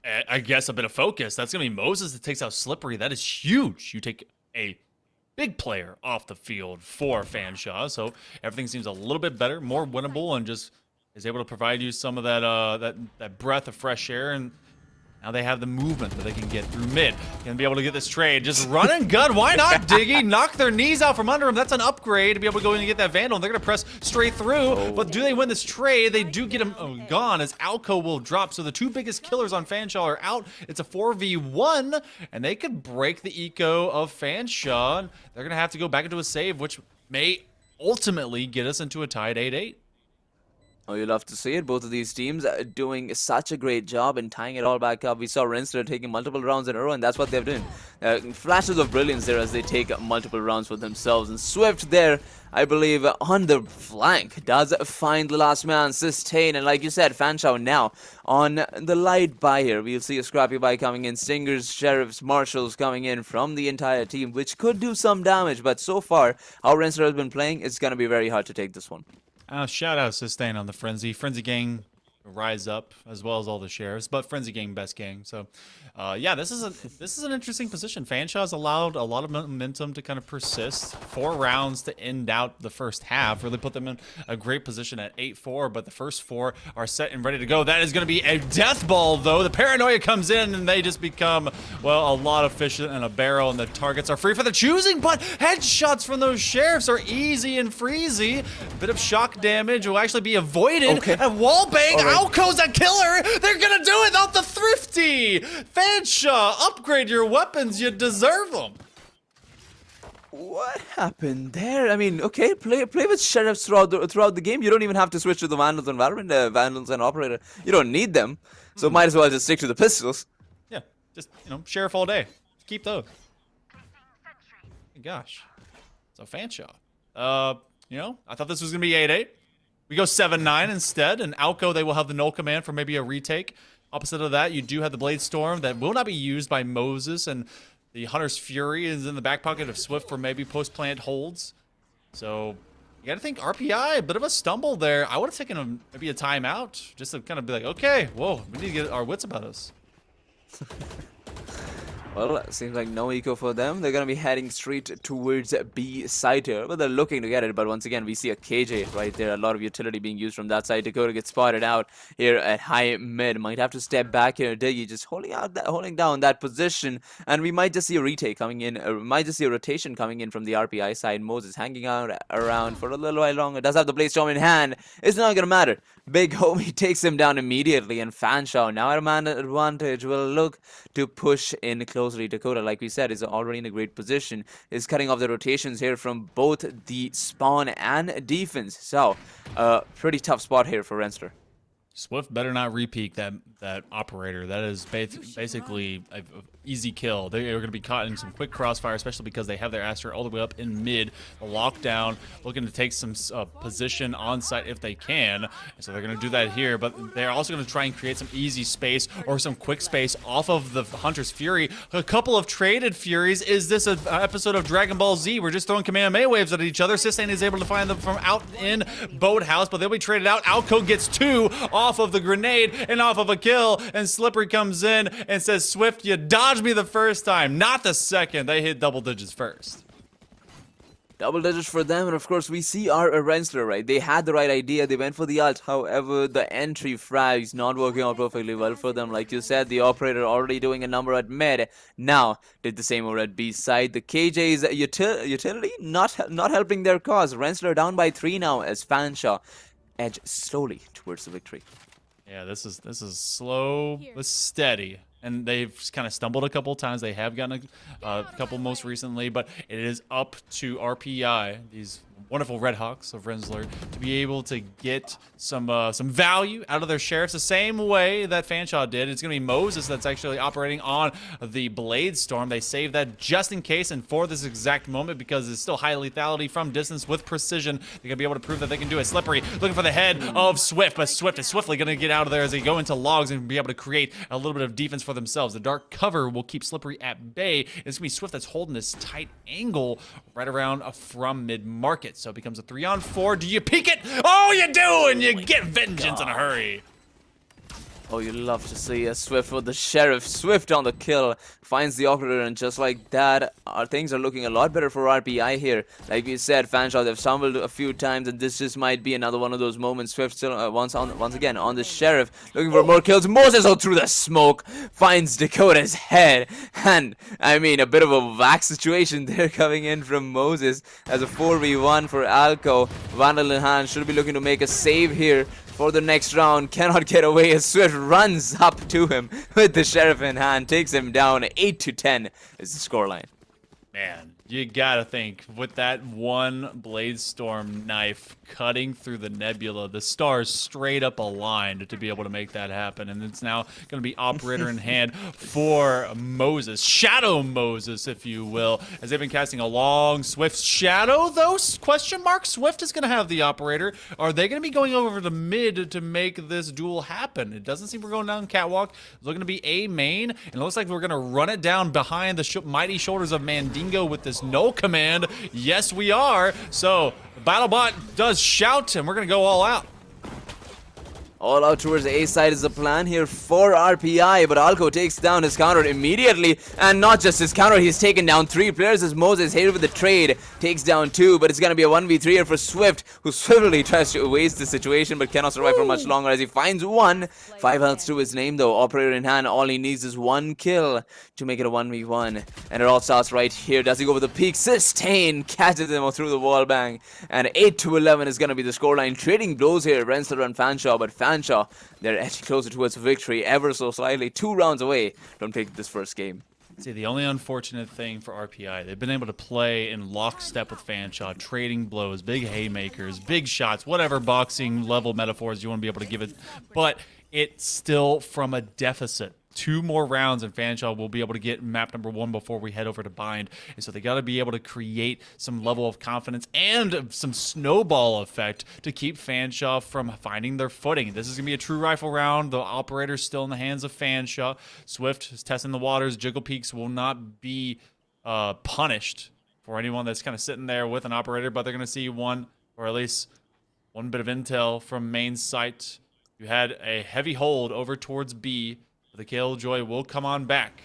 I guess a bit of focus. That's going to be Moses that takes out Slippery. That is huge. You take a big player off the field for Fanshawe, so everything seems a little bit better, more winnable, and just is able to provide you some of that breath of fresh air. And now they have the movement that they can get through mid. Gonna be able to get this trade. Just run and gun. Why not, Diggy? Knock their knees out from under them. That's an upgrade to be able to go in and get that Vandal. They're gonna press straight through. But do they win this trade? They do get him gone as Alco will drop. So the 2 biggest killers on Fanshawe are out. It's a 4v1, and they could break the eco of Fanshawe. They're gonna have to go back into a save, which may ultimately get us into a tied 8-8. Oh, you love to see it. Both of these teams are doing such a great job in tying it all back up. We saw Rensselaer taking multiple rounds in a row, and that's what they've done. Flashes of brilliance there as they take multiple rounds for themselves. And Swift there, I believe, on the flank, does find the last man, sustain. And like you said, Fanshawe now on the light buy here. We'll see a scrappy buy coming in. Stingers, Sheriffs, Marshals coming in from the entire team, which could do some damage. But so far, how Rensselaer has been playing, it's going to be very hard to take this one. Shout out sustain on the Frenzy. Frenzy gang rise up as well as all the Sheriffs, but Frenzy gang best gang. So yeah, this is an interesting position. Fanshawe has allowed a lot of momentum to kind of persist. 4 rounds to end out the first half, really put them in a great position at 8-4, but the first 4 are set and ready to go. That is going to be a death ball, though. The paranoia comes in and they just become, well, a lot of fish in a barrel, and the targets are free for the choosing, but headshots from those Sheriffs are easy and freezy. Bit of shock damage will actually be avoided. Okay. And wallbang, All right. Alco's a killer. They're gonna do it off the Thrifty. Fanshawe, upgrade your weapons. You deserve them. What happened there? I mean, okay, play with Sheriffs throughout the game. You don't even have to switch to the Vandals and Valorant, Vandals and Operator. You don't need them, so might as well just stick to the pistols. Yeah, just, Sheriff all day. Keep those. Gosh. So Fanshawe. I thought this was gonna be 8-8. We go 7-9 instead, and Alco, they will have the null command for maybe a retake. Opposite of that, you do have the Blade Storm that will not be used by Moses, and the Hunter's Fury is in the back pocket of Swift for maybe post-plant holds. So you got to think RPI, a bit of a stumble there. I would have taken maybe a timeout just to kind of be like, okay, whoa, we need to get our wits about us. Well, seems like no eco for them. They're going to be heading straight towards B side here, but they're looking to get it. But once again, we see a KJ right there. A lot of utility being used from that side. Dakota gets spotted out here at high mid. Might have to step back here. Diggy just holding down that position. And we might just see a retake coming in. Might just see a rotation coming in from the RPI side. Moses hanging out around for a little while longer. Does have the Blade Storm in hand. It's not going to matter. Big Homie takes him down immediately. And Fanshawe, now at a man advantage, will look to push in closely. Dakota, like we said, is already in a great position, is cutting off the rotations here from both the spawn and defense. So, pretty tough spot here for Rensselaer. Swift better not repeat that operator. That is basically an easy kill. They are going to be caught in some quick crossfire, especially because they have their Astra all the way up in mid. The lockdown, looking to take some position on site if they can. So they're going to do that here, but they're also going to try and create some easy space or some quick space off of the Hunter's Fury. A couple of traded Furies. Is this an episode of Dragon Ball Z? We're just throwing Kamehameha waves at each other. Sistane is able to find them from out in Boathouse, but they'll be traded out. Alco gets 2 off of the grenade and off of a kill, and Slippery comes in and says, Swift, you dodged me the first time, not the second. They hit double digits first. Double digits for them, and of course we see our Rensselaer, right? They had the right idea, they went for the ult. However, the entry frags not working out perfectly well for them. Like you said, the operator already doing a number at mid. Now did the same over at B side. The KJ's utility not helping their cause. Rensselaer down by 3 now as Fanshawe edge slowly towards the victory. Yeah, this is slow but steady. And they've kind of stumbled a couple times. They have gotten a couple most recently, but it is up to RPI, these wonderful Red Hawks of Rensselaer, to be able to get some value out of their Sheriffs the same way that Fanshawe did. It's going to be Moses that's actually operating on the Blade Storm. They saved that just in case and for this exact moment because it's still high lethality from distance with precision. They're going to be able to prove that they can do it. Slippery looking for the head of Swift, but Swift is swiftly going to get out of there as they go into logs and be able to create a little bit of defense for themselves. The dark cover will keep Slippery at bay. It's going to be Swift that's holding this tight angle right around from mid-market. So it becomes a 3-on-4. Do you peek it? Oh, you do, and you get vengeance in a hurry. Oh, you love to see a Swift with the Sheriff. Swift on the kill, finds the operator, and just like that, things are looking a lot better for RPI here. Like we said, Fanshawe, they've stumbled a few times, and this just might be another one of those moments. Swift still once again on the Sheriff, looking for more kills. Moses out through the smoke, finds Dakota's head, and I mean a bit of a whack situation there coming in from Moses as a 4v1 for Alco. Vandal in hand, should be looking to make a save here for the next round. Cannot get away as Swift runs up to him with the Sheriff in hand, takes him down. 8-10 is the scoreline. Man, You gotta think, with that one Blade Storm knife cutting through the nebula, the stars straight up aligned to be able to make that happen. And it's now going to be operator in hand for Moses. Shadow Moses, if you will, as they've been casting a long Swift shadow, though? Question mark? Swift is going to have the operator. Are they going to be going over to mid to make this duel happen? It doesn't seem we're going down catwalk. It's looking to be A main, and it looks like we're going to run it down behind the mighty shoulders of Mandingo with this no command. Yes, we are. So BattleBot does shout, and we're going to go all out. All out towards the A side is the plan here for RPI, but Alco takes down his counter immediately, and not just his counter, he's taken down 3 players as Moses here with the trade, takes down 2, but it's going to be a 1v3 here for Swift, who swiftly tries to waste the situation, but cannot survive for much longer as he finds 1. 5 health to his name though, operator in hand, all he needs is 1 kill to make it a 1v1, and it all starts right here. Does he go with the peak? Sustain, catches him through the wall bang, and 8-11 is going to be the scoreline. Trading blows here, Rensselaer and Fanshawe, but Fanshawe, they're edging closer towards victory ever so slightly, 2 rounds away from taking this first game. See, the only unfortunate thing for RPI, they've been able to play in lockstep with Fanshawe, trading blows, big haymakers, big shots, whatever boxing level metaphors you want to be able to give it, but it's still from a deficit. 2 more rounds and Fanshawe will be able to get map number 1 before we head over to bind. And so they got to be able to create some level of confidence and some snowball effect to keep Fanshawe from finding their footing. This is going to be a true rifle round. The operator's still in the hands of Fanshawe. Swift is testing the waters. Jiggle Peaks will not be punished for anyone that's kind of sitting there with an operator, but they're going to see one, or at least one bit of intel from main site. You had a heavy hold over towards B. The Killjoy will come on back.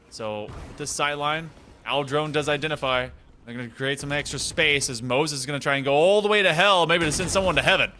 So with this sideline, Owl Drone does identify. They're going to create some extra space as Moses is going to try and go all the way to hell, maybe to send someone to heaven.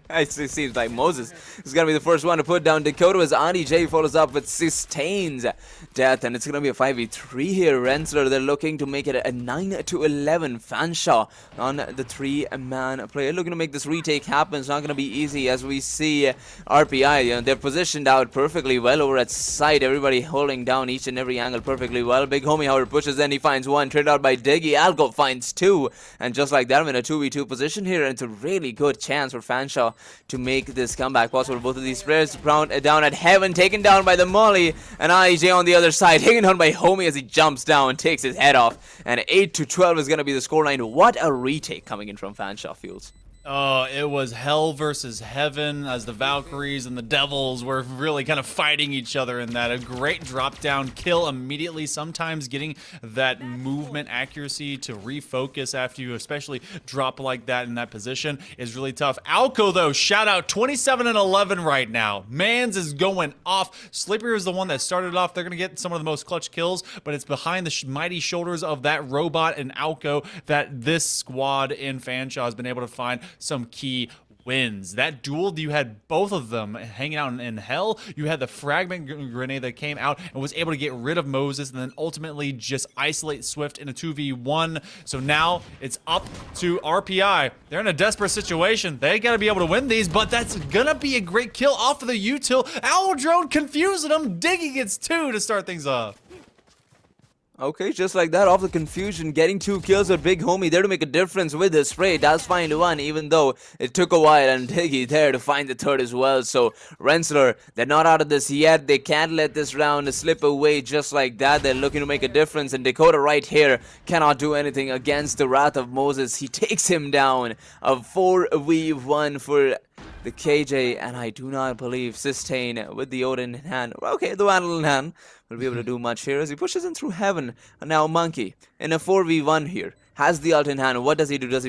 It seems like Moses is going to be the first one to put down Dakota as Ani J follows up with Sustain's death. And it's going to be a 5v3 here. Rensselaer, they're looking to make it a 9-11. Fanshawe on the 3-man player. Looking to make this retake happen. It's not going to be easy as we see RPI. They're positioned out perfectly well over at side. Everybody holding down each and every angle perfectly well. Big Homie, however, pushes in. He finds 1. Traded out by Diggy. Alco finds 2. And just like that, I'm in a 2v2 position here. And it's a really good chance for Fanshawe to make this comeback possible. Both of these players down at heaven, taken down by the Molly, and IJ on the other side, taken down by Homie as he jumps down, takes his head off, and 8-12 is going to be the scoreline. What a retake coming in from Fanshawe, Fuels. Oh, it was hell versus heaven as the Valkyries and the Devils were really kind of fighting each other in that. A great drop down kill immediately, sometimes getting that movement accuracy to refocus after you especially drop like that in that position is really tough. Alco though, shout out, 27-11 right now. Mans is going off. Slippery is the one that started off. They're going to get some of the most clutch kills, but it's behind the mighty shoulders of that robot and Alco that this squad in Fanshawe has been able to find some key wins. That duel, you had both of them hanging out in hell. You had the fragment grenade that came out and was able to get rid of Moses and then ultimately just isolate Swift in a 2v1. So now it's up to RPI. They're in a desperate situation. They got to be able to win these, but that's gonna be a great kill off of the util. Owl Drone confusing them. Diggy gets 2 to start things off. Okay, just like that, off the confusion, getting 2 kills with Big Homie there to make a difference with the spray. Does find 1, even though it took a while, and Diggy there to find the 3rd as well. So Rensselaer, they're not out of this yet. They can't let this round slip away just like that. They're looking to make a difference, and Dakota right here cannot do anything against the Wrath of Moses. He takes him down. A 4v1 for the KJ, and I do not believe Sustain with the Odin in hand. Okay, the Vandal in hand will be able to do much here as he pushes in through heaven. And now Monkey in a 4v1 here has the ult in hand. What does he do? Does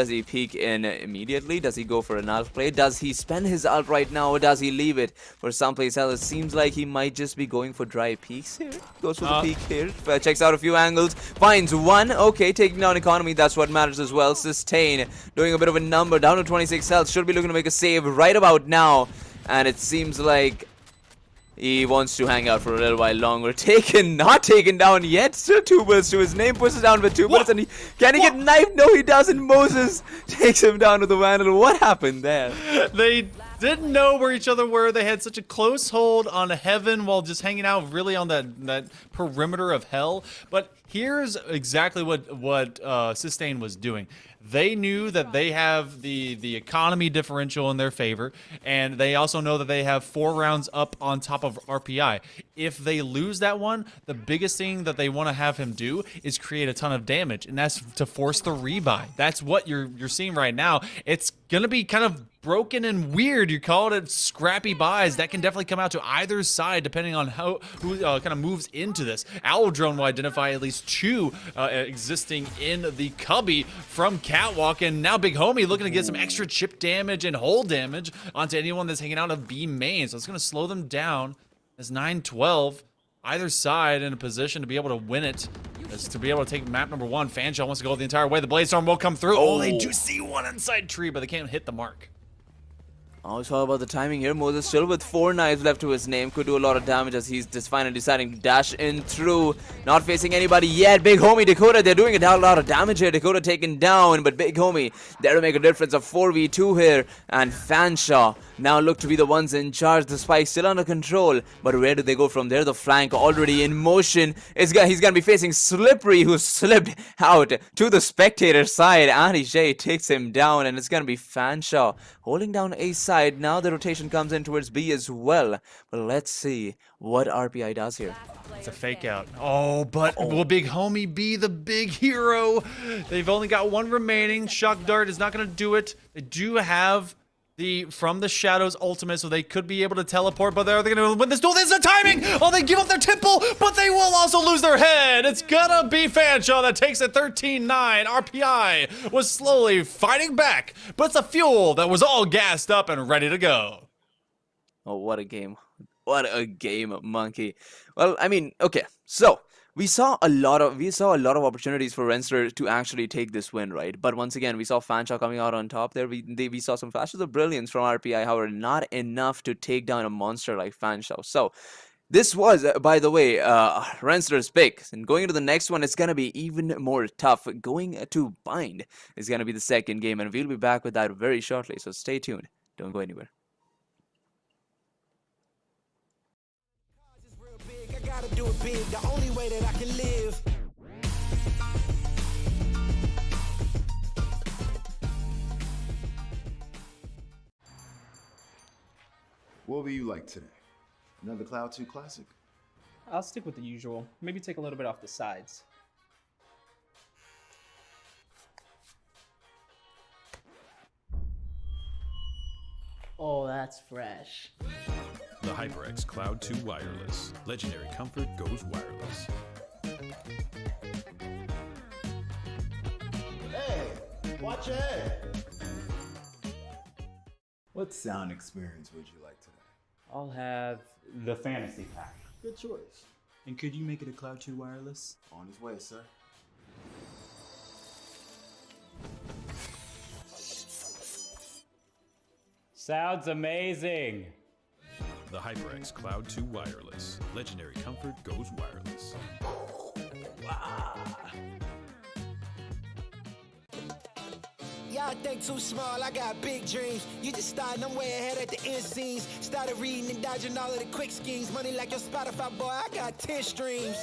he peek in immediately? Does he go for an ult play? Does he spend his ult right now, or does he leave it for someplace else? It seems like he might just be going for dry peeks here. Goes for the peek here. Checks out a few angles. Finds 1. Okay, taking down economy. That's what matters as well. Sustain doing a bit of a number. Down to 26 health. Should be looking to make a save right about now. And it seems like he wants to hang out for a little while longer. Not taken down yet. Still 2 bullets to his name. Pushes down with 2 bullets. And can he get knifed? No, he doesn't. Moses takes him down with the Vandal. What happened there? didn't know where each other were. They had such a close hold on heaven while just hanging out really on that perimeter of hell. But here's exactly what Sustain was doing. They knew that they have the economy differential in their favor, and they also know that they have 4 rounds up on top of RPI. If they lose that one, the biggest thing that they want to have him do is create a ton of damage, and that's to force the rebuy. That's what you're seeing right now. It's gonna be kind of broken and weird. You called it scrappy buys. That can definitely come out to either side depending on who kind of moves into this. Owl Drone will identify at least 2 existing in the cubby from Catwalk, and now Big Homie looking to get some extra chip damage and hold damage onto anyone that's hanging out of B main. So it's going to slow them down as 9-12. Either side in a position to be able to win it, as to be able to take map number 1. Fanshawe wants to go the entire way. The Bladestorm will come through. Oh, they do see one inside tree, but they can't hit the mark. Always all about the timing here. Moses still with 4 knives left to his name. Could do a lot of damage as he's just finally deciding to dash in through. Not facing anybody yet. Big Homie, Dakota, they're doing a lot of damage here. Dakota taken down, but Big Homie there to make a difference of 4v2 here. And Fanshawe now look to be the ones in charge. The spike still under control, but where do they go from there? The flank already in motion. He's going to be facing Slippery, who slipped out to the spectator side. Andy J takes him down, and it's going to be Fanshawe holding down A side. Now the rotation comes in towards B as well. But let's see what RPI does here. It's a fake out. Oh, but will Big Homie be the big hero? They've only got 1 remaining. Shock Dart is not going to do it. They do have the From the Shadows ultimate, so they could be able to teleport, but are they going to win this duel? This is the timing! Oh, they give up their temple, but they will also lose their head! It's gonna be Fanshawe that takes it 13-9. RPI was slowly fighting back, but it's a fuel that was all gassed up and ready to go. Oh, what a game. What a game, Monkey. Well, I mean, okay, so we saw a lot of opportunities for Rensselaer to actually take this win, right? But once again, we saw Fanshawe coming out on top there. We saw some flashes of brilliance from RPI, however, not enough to take down a monster like Fanshawe. So this was, by the way, Rensselaer's pick. And going into the next one, it's going to be even more tough. Going to Bind is going to be the second game, and we'll be back with that very shortly. So stay tuned. Don't go anywhere. I gotta do it big, the only way that I can live. What will you like today? Another Cloud 2 classic? I'll stick with the usual. Maybe take a little bit off the sides. Oh, that's fresh. The HyperX Cloud 2 Wireless. Legendary comfort goes wireless. Hey, watch your head. What sound experience would you like today? I'll have the fantasy pack. Good choice. And could you make it a Cloud 2 wireless? On his way, sir. Sounds amazing. The HyperX Cloud 2 Wireless. Legendary comfort goes wireless. Y'all think too small, I got big dreams. You just starting, I'm way ahead at the end scenes. Started reading and dodging all of the quick schemes. Money like your Spotify, boy, I got 10 streams.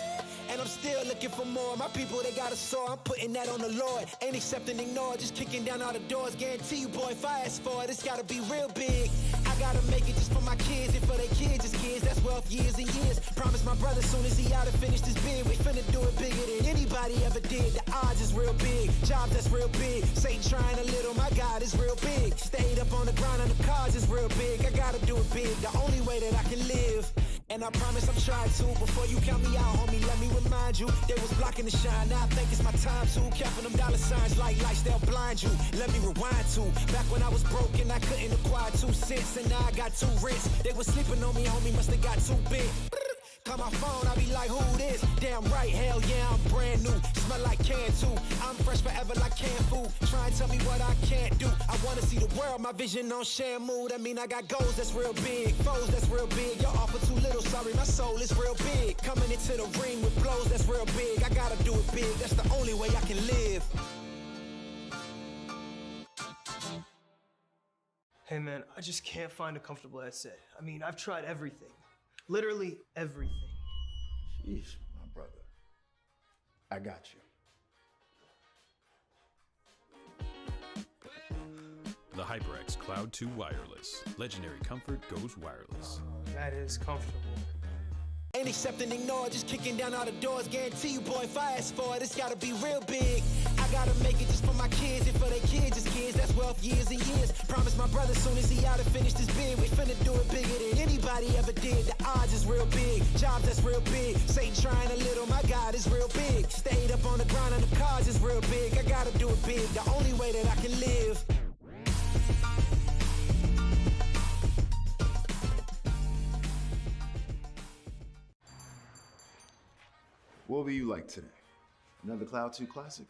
And I'm still looking for more. My people, they got a soar. I'm putting that on the Lord. Ain't accepting, ignore. Just kicking down all the doors. Guarantee you, boy, if I ask for it, it's gotta be real big. I gotta make it just for my kids and for their kids' kids. That's wealth years and years. Promise my brother soon as he out and finish this bid, we finna do it bigger than anybody ever did. The odds is real big. Jobs that's real big. Satan trying a little, my God is real big. Stayed up on the grind on the cars is real big. I gotta do it big. The only way that I can live. And I promise I'm trying to. Before you count me out, homie, let me remind you. They was blocking the shine, now I think it's my time to. Counting them dollar signs like lights, they'll blind you. Let me rewind to. Back when I was broke and I couldn't acquire 2 cents. And now I got 2 rents. They was sleeping on me, homie, must have got too big. Call my phone, I be like, who this? Damn right, hell yeah, I'm brand new. Smell like can too. I'm fresh forever like canned food. Try and tell me what I can't do. I wanna see the world, my vision on Shamu. That mean I got goals that's real big, foes that's real big. Y'all offer too little, sorry, my soul is real big. Coming into the ring with blows that's real big. I gotta do it big, that's the only way I can live. Hey man, I just can't find a comfortable headset. I mean, I've tried everything. Literally everything. Sheesh, my brother. I got you. The HyperX Cloud 2 Wireless. Legendary comfort goes wireless. That is comfortable. Ain't accepting ignore, just kicking down all the doors. Guarantee you, boy, if I ask for it, it's gotta be real big. I gotta make it just for my kids and for their kids' kids. That's wealth years and years. Promise my brother soon as he out and finish this bid, we finna do it bigger than anybody ever did. The odds is real big, jobs that's real big. Satan trying a little, my God is real big. Stayed up on the grind on the cars is real big. I gotta do it big, the only way that I can live. What will you like today? Another Cloud 2 classic?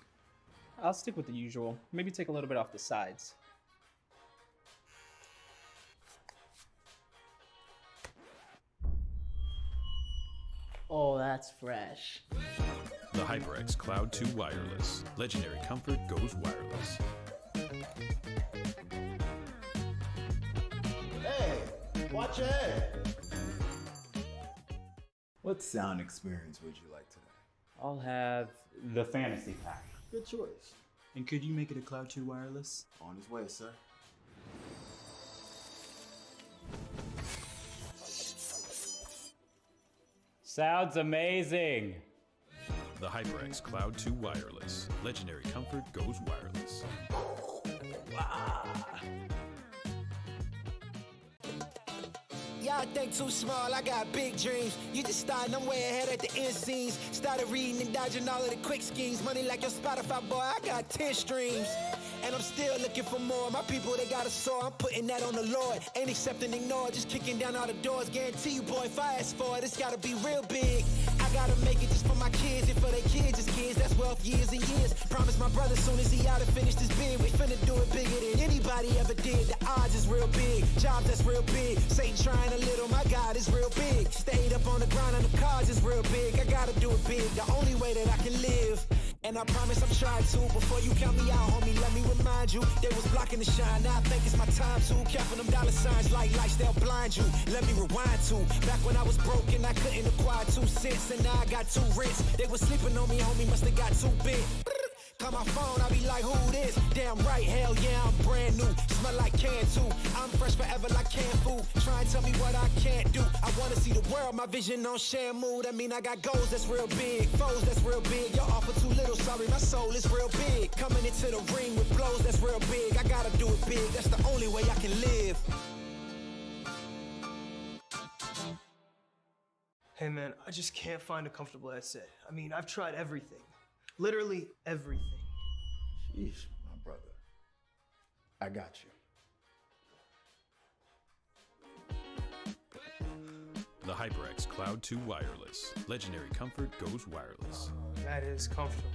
I'll stick with the usual. Maybe take a little bit off the sides. Oh, that's fresh. The HyperX Cloud 2 Wireless. Legendary comfort goes wireless. Hey, watch your head. What sound experience would you like today? I'll have the fantasy pack. Good choice. And could you make it a Cloud 2 wireless? On his way, sir. Sounds amazing. The HyperX Cloud 2 Wireless. Legendary comfort goes wireless. Y'all think too small, I got big dreams. You just starting, I'm way ahead at the end scenes. Started reading and dodging all of the quick schemes. Money like your Spotify, boy, I got 10 streams. And I'm still looking for more. My people, they got a soar, I'm putting that on the Lord. Ain't accepting ignore, just kicking down all the doors. Guarantee you, boy, if I ask for it, it's gotta be real big. I gotta make it just for my kids and for their kids' kids. That's wealth years and years. Promise my brother soon as he out and finish this bid, we finna do it bigger than anybody ever did. The odds is real big, jobs that's real big. Satan trying a little, my God is real big. Stayed up on the grind on the cars is real big. I gotta do it big, the only way that I can live. And I promise I'm trying to. Before you count me out, homie, let me remind you. They was blocking the shine, now I think it's my time to. Counting them dollar signs like lights, they'll blind you. Let me rewind to back when I was broke and I couldn't acquire 2 cents. And now I got 2 rents. They was sleeping on me, homie, must have got too big. Call my phone, I be like, who this? Damn right, hell yeah, I'm brand new. Smell like can too. I'm fresh forever like canned food. Try and tell me what I can't do. I wanna see the world, my vision on Shamu. That mean I got goals that's real big, foes that's real big. Your offer too little, sorry, my soul is real big. Coming into the ring with blows that's real big. I gotta do it big, that's the only way I can live. Hey man, I just can't find a comfortable headset. I mean, I've tried everything. Literally everything. Sheesh, my brother. I got you. The HyperX Cloud 2 Wireless. Legendary comfort goes wireless. That is comfortable.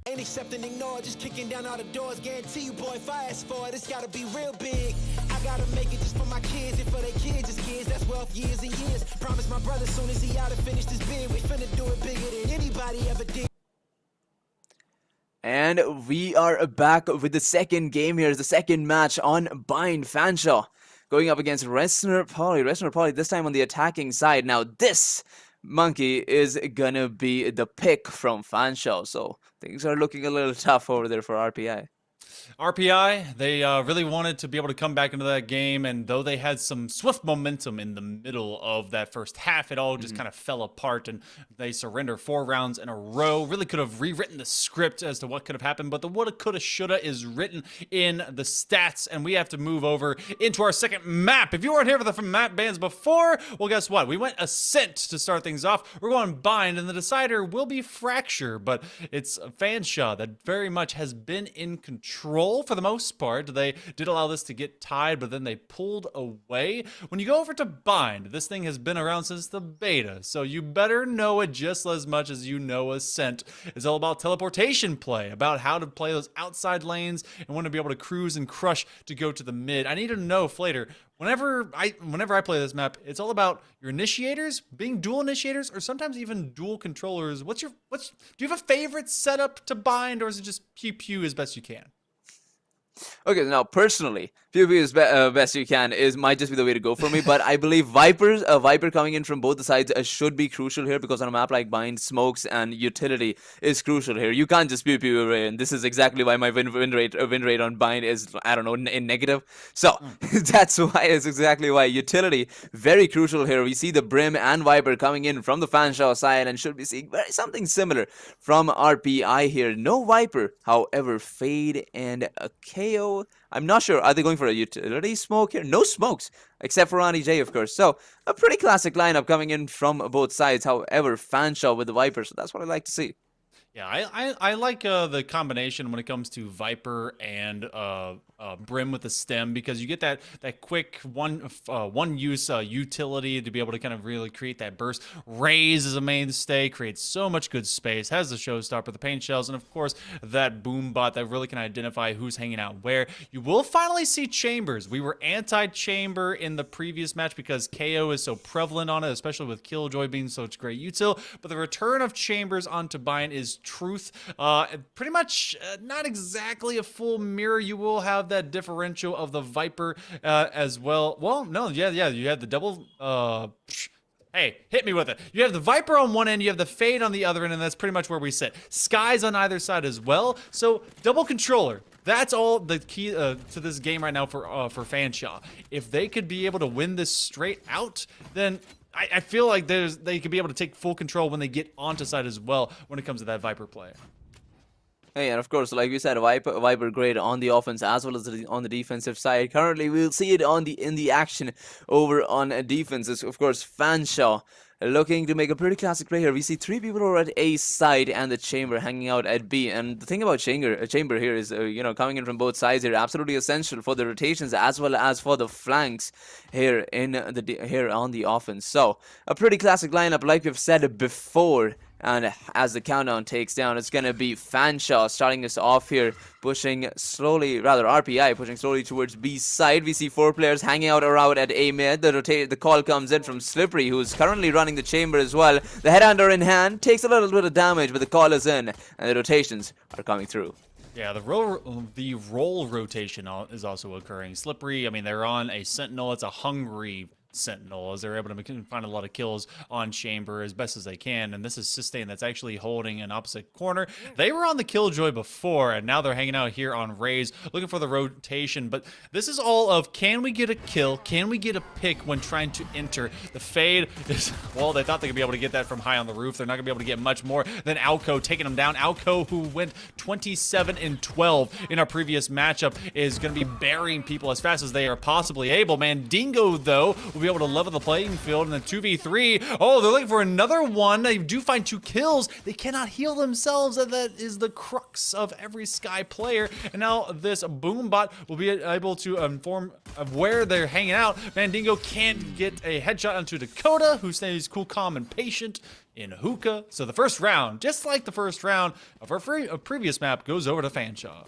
Ain't accepting ignore, just kicking down all the doors. Guarantee you, boy, if I ask for it, it's gotta be real big. I gotta make it just for my kids and for their kids' kids. That's wealth years and years. Promise my brother soon as he out and finish this bid, we finna do it bigger than anybody ever did. And we are back with the second game here, the second match on Bind Fanshawe. Going up against Rensselaer Poly. Rensselaer Poly this time on the attacking side. Now this monkey is gonna be the pick from Fanshawe. So things are looking a little tough over there for RPI. RPI, they really wanted to be able to come back into that game, and though they had some swift momentum in the middle of that first half, it all just kind of fell apart, and they surrendered 4 rounds in a row. Really could have rewritten the script as to what could have happened, but the woulda, coulda, shoulda is written in the stats, and we have to move over into our second map. If you weren't here for the map bans before, well, guess what? We went Ascent to start things off. We're going Bind, and the decider will be Fracture, but it's Fanshawe that very much has been in control for the most part. They did allow this to get tied, but then they pulled away. When you go over to Bind, this thing has been around since the beta, so you better know it just as much as you know Ascent. It's all about teleportation play, about how to play those outside lanes and when to be able to cruise and crush to go to the mid. I need to know, Flater, whenever I play this map, it's all about your initiators, being dual initiators, or sometimes even dual controllers. Do you have a favorite setup to Bind, or is it just pew pew as best you can? Okay, now personally, PvP is best you can might just be the way to go for me, but I believe Viper coming in from both the sides should be crucial here, because on a map like Bind, smokes and utility is crucial here. You can't just PvP away, and this is exactly why my win rate on Bind is, I don't know, in negative. So it's exactly why utility very crucial here. We see the Brim and Viper coming in from the Fanshawe side, and should be seeing something similar from RPI here. No Viper, however, Fade and a KO. I'm not sure. Are they going for a utility smoke here? No smokes, except for Ronnie J, of course. So, a pretty classic lineup coming in from both sides. However, Fanshawe with the Viper, so that's what I like to see. Yeah, I like the combination when it comes to Viper and Brim with the stem, because you get that quick one use utility to be able to kind of really create that burst. Raze is a mainstay, creates so much good space, has the showstopper, the paint shells, and of course that boom bot that really can identify who's hanging out where. You will finally see chambers. We were anti-chamber in the previous match because KO is so prevalent on it, especially with Killjoy being such great util, but the return of chambers onto Bind is truth. Pretty much not exactly a full mirror. You will have that differential of the Viper as well. Well, no, yeah, you have the double hey, hit me with it. You have the Viper on one end, you have the Fade on the other end, and that's pretty much where we sit. Skies on either side as well. So double controller. That's all the key to this game right now for Fanshawe. If they could be able to win this straight out, then I feel like they could be able to take full control when they get onto side as well when it comes to that Viper play. Hey, and of course, like we said, Viper great on the offense as well as on the defensive side. Currently, we'll see it in the action over on defense. Is of course Fanshawe looking to make a pretty classic play here. We see 3 people over at A side and the Chamber hanging out at B. And the thing about Chamber here is, coming in from both sides here, absolutely essential for the rotations as well as for the flanks here here on the offense. So a pretty classic lineup, like we've said before. And as the countdown takes down, it's going to be Fanshawe starting us off here, pushing slowly, rather RPI pushing slowly towards B side. We see 4 players hanging out around at A mid. The call comes in from Slippery, who's currently running the chamber as well. The headhunter in hand, takes a little bit of damage, but the call is in, and the rotations are coming through. Yeah, the roll rotation is also occurring. Slippery, I mean, they're on a Sentinel. It's a hungry Sentinel, as they're able to find a lot of kills on Chamber as best as they can. And this is Sustain that's actually holding an opposite corner. They were on the Killjoy before, and now they're hanging out here on Raze, looking for the rotation. But this is all of, can we get a kill? Can we get a pick when trying to enter? The Fade is, well, they thought they could be able to get that from high on the roof. They're not going to be able to get much more than Alco taking them down. Alco, who went 27-12 in our previous matchup, is going to be burying people as fast as they are possibly able. Mandingo, though, will be able to level the playing field in the 2v3. Oh, they're looking for another one. They do find 2 kills. They cannot heal themselves, and that is the crux of every Sky player. And now this Boombot will be able to inform of where they're hanging out. Mandingo can't get a headshot onto Dakota, who stays cool, calm, and patient in Hookah. So the first round, just like the first round of our previous map, goes over to Fanshawe.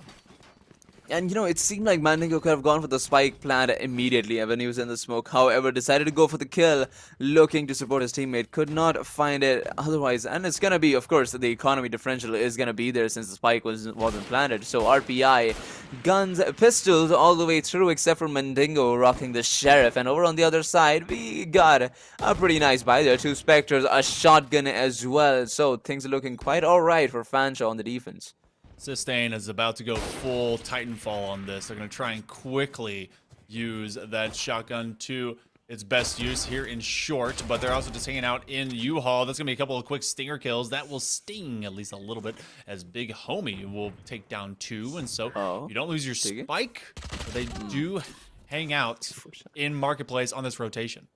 And it seemed like Mandingo could have gone for the spike plant immediately when he was in the smoke. However, decided to go for the kill, looking to support his teammate. Could not find it otherwise. And it's going to be, of course, the economy differential is going to be there since the spike wasn't planted. So RPI, guns, pistols all the way through, except for Mandingo rocking the Sheriff. And over on the other side, we got a pretty nice buy there. 2 Spectres, a shotgun as well. So things are looking quite alright for Fanshawe on the defense. Sustain is about to go full Titanfall on this. They're going to try and quickly use that shotgun to its best use here in short, but they're also just hanging out in U-Haul. That's going to be a couple of quick stinger kills. That will sting at least a little bit, as Big Homie will take down 2, and so you don't lose your spike, but they do hang out in Marketplace on this rotation.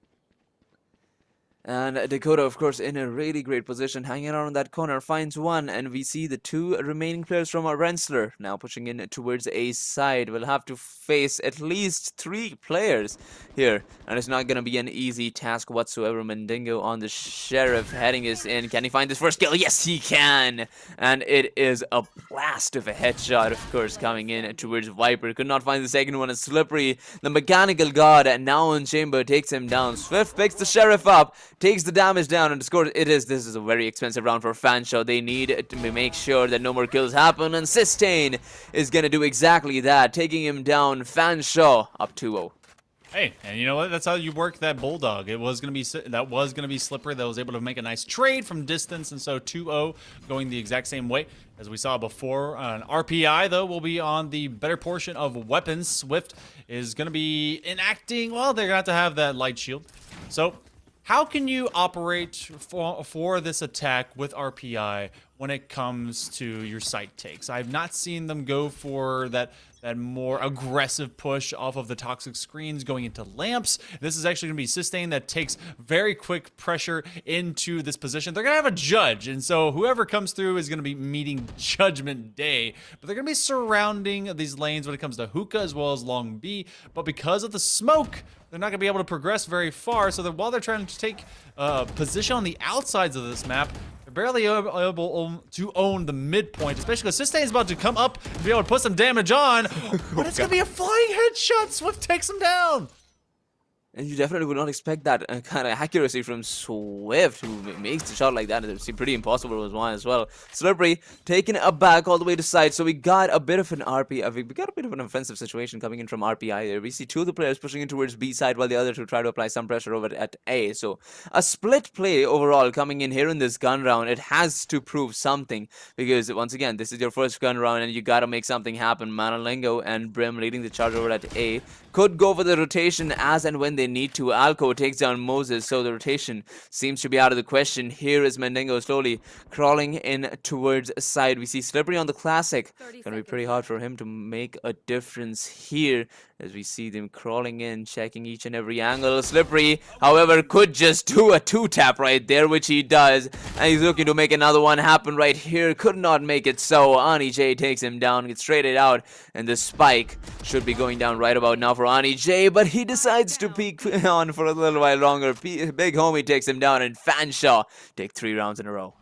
And Dakota, of course, in a really great position, hanging around that corner, finds one, and we see the 2 remaining players from Rensselaer now pushing in towards A side. We'll have to face at least 3 players here, and it's not going to be an easy task whatsoever. Mandingo on the Sheriff, heading us in. Can he find his first kill? Yes, he can! And it is a blast of a headshot, of course, coming in towards Viper. Could not find the second one. It's Slippery, the Mechanical God, and now on Chamber takes him down. Swift picks the Sheriff up. takes the damage down and scores. This is a very expensive round for Fanshawe. They need to make sure that no more kills happen, and Sustain is going to do exactly that, taking him down. Fanshawe up 2-0. Hey, and you know what? That's how you work that Bulldog. It was gonna be Slippery that was able to make a nice trade from distance, and so 2-0 going the exact same way as we saw before. An RPI though will be on the better portion of weapons. Swift is gonna be enacting. Well, they're gonna have that light shield. So, how can you operate for this attack with RPI when it comes to your site takes? I've not seen them go for that more aggressive push off of the toxic screens going into lamps. This is actually going to be Sustain that takes very quick pressure into this position. They're going to have a judge, and so whoever comes through is going to be meeting Judgment Day. But they're going to be surrounding these lanes when it comes to Hookah as well as Long B. But because of the smoke, they're not going to be able to progress very far. So that while they're trying to take position on the outsides of this map, they're barely able to own the midpoint, especially because Sustain is about to come up and be able to put some damage on. But it's going to be a flying headshot. Swift takes him down. And you definitely would not expect that kind of accuracy from Swift, who makes the shot like that. It's pretty impossible with one as well. Slippery taking a back all the way to side. So we got a bit of an RPI. We got a bit of an offensive situation coming in from RPI there. We see two of the players pushing in towards B side while the other two try to apply some pressure over at A. So a split play overall coming in here in this gun round. It has to prove something, because once again, this is your first gun round and you got to make something happen. Manalingo and Brim leading the charge over at A. Could go for the rotation as and when they need to. Alco takes down Moses, so the rotation seems to be out of the question. Here is Mandingo slowly crawling in towards side. We see Slippery on the classic. Gonna be pretty hard for him to make a difference here, as we see them crawling in, checking each and every angle. Slippery, however, could just do a 2-tap right there, which he does, and he's looking to make another one happen right here. Could not make it, so Ani J takes him down, gets traded out, and the spike should be going down right about now for Ani J, but he decides to peek on for a little while longer. Big Homie takes him down, and Fanshawe take 3 rounds in a row.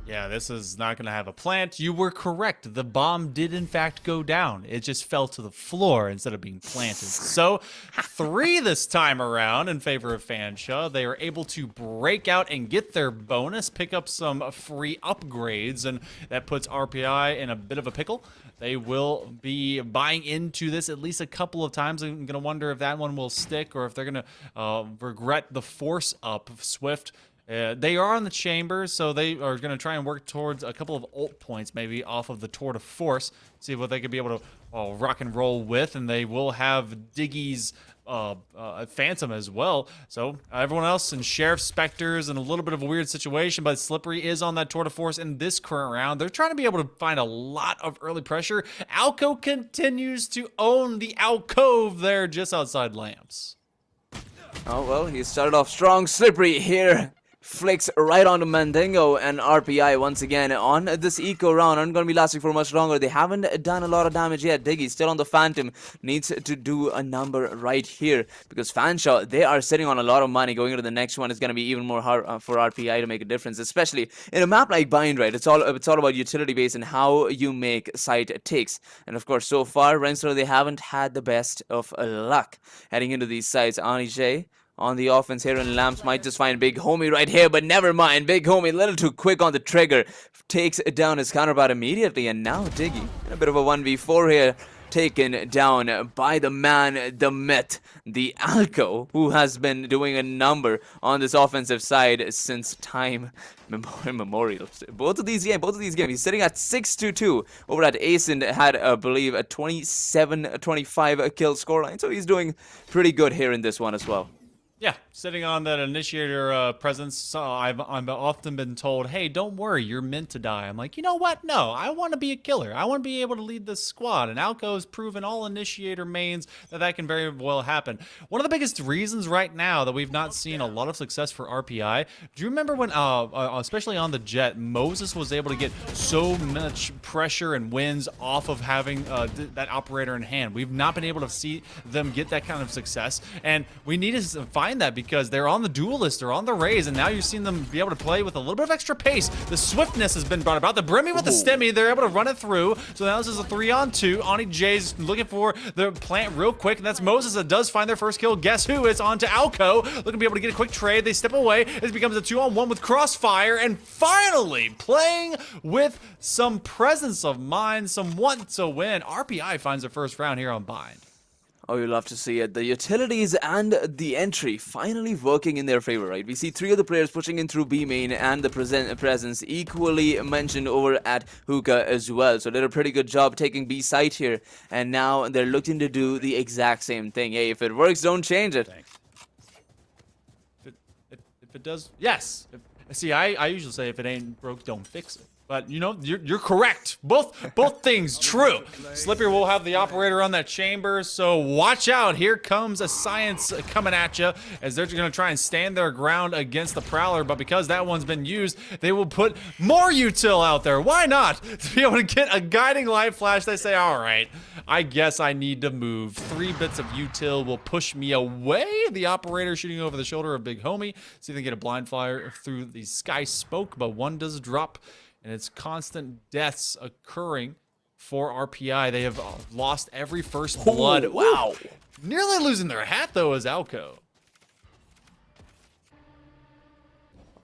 Yeah, this is not going to have a plant. You were correct. The bomb did, in fact, go down. It just fell to the floor instead of being planted. So, 3 this time around in favor of Fanshawe. They were able to break out and get their bonus, pick up some free upgrades, and that puts RPI in a bit of a pickle. They will be buying into this at least a couple of times. I'm going to wonder if that one will stick or if they're going to regret the force up of Swift. They are on the chamber, so they are going to try and work towards a couple of ult points, maybe off of the Tour de Force, see what they could be able to rock and roll with, and they will have Diggy's Phantom as well. So everyone else in Sheriff Spectres in a little bit of a weird situation, but Slippery is on that Tour de Force in this current round. They're trying to be able to find a lot of early pressure. Alco continues to own the alcove there just outside lamps. Oh, well, he started off strong. Slippery here flicks right onto Mandingo, and RPI once again on this eco round aren't going to be lasting for much longer. They haven't done a lot of damage yet. Diggy still on the Phantom, needs to do a number right here, because Fanshawe, they are sitting on a lot of money. Going into the next one is going to be even more hard for RPI to make a difference, especially in a map like Bind, right? It's all about utility base and how you make site takes. And of course, so far, Rensselaer, they haven't had the best of luck heading into these sites. Ani J on the offense here, and Lamps might just find Big Homie right here, but never mind. Big Homie a little too quick on the trigger, takes down his counterpart immediately, and now Diggy in a bit of a 1v4 here, taken down by the man, the myth, the Alco, who has been doing a number on this offensive side since time immemorial. Both of these games, he's sitting at 6-2 over at Ascend, had, I believe, a 27-25 kill scoreline, so he's doing pretty good here in this one as well. Yeah, sitting on that initiator presence, I've often been told, hey, don't worry, you're meant to die. I'm like, you know what? No, I want to be a killer. I want to be able to lead this squad. And Alco has proven all initiator mains that can very well happen. One of the biggest reasons right now that we've not seen a lot of success for RPI, do you remember when, especially on the jet, Moses was able to get so much pressure and wins off of having that operator in hand? We've not been able to see them get that kind of success. And we need to find behind that because they're on the duelist, they're on the raise, and now you're seeing them be able to play with a little bit of extra pace. The swiftness has been brought about. The Brimmy with the Stemmy, they're able to run it through. So now this is a 3-on-2. Ani J's looking for the plant real quick, and that's Moses that does find their first kill. Guess who? It's on to Alco. Looking to be able to get a quick trade. They step away. It becomes a 2-on-1 with Crossfire, and finally playing with some presence of mind, some want to win. RPI finds their first round here on Bind. Oh, you love to see it. The utilities and the entry finally working in their favor, right? We see 3 of the players pushing in through B main and the presence equally mentioned over at Hookah as well. So they did a pretty good job taking B site here. And now they're looking to do the exact same thing. Hey, if it works, don't change it. If it does, yes. See, I usually say if it ain't broke, don't fix it. But you know, you're correct. Both things true. Slippery will have the operator on that chamber, so watch out. Here comes a Science coming at you as they're going to try and stand their ground against the Prowler. But because that one's been used, they will put more util out there. Why not? To be able to get a guiding light flash, they say, all right, I guess I need to move. 3 bits of util will push me away. The operator shooting over the shoulder of Big Homie. See if they get a blind flyer through the sky smoke, but one does drop. And it's constant deaths occurring for RPI. They have lost every first blood. Wow. Nearly losing their hat, though, is Alco.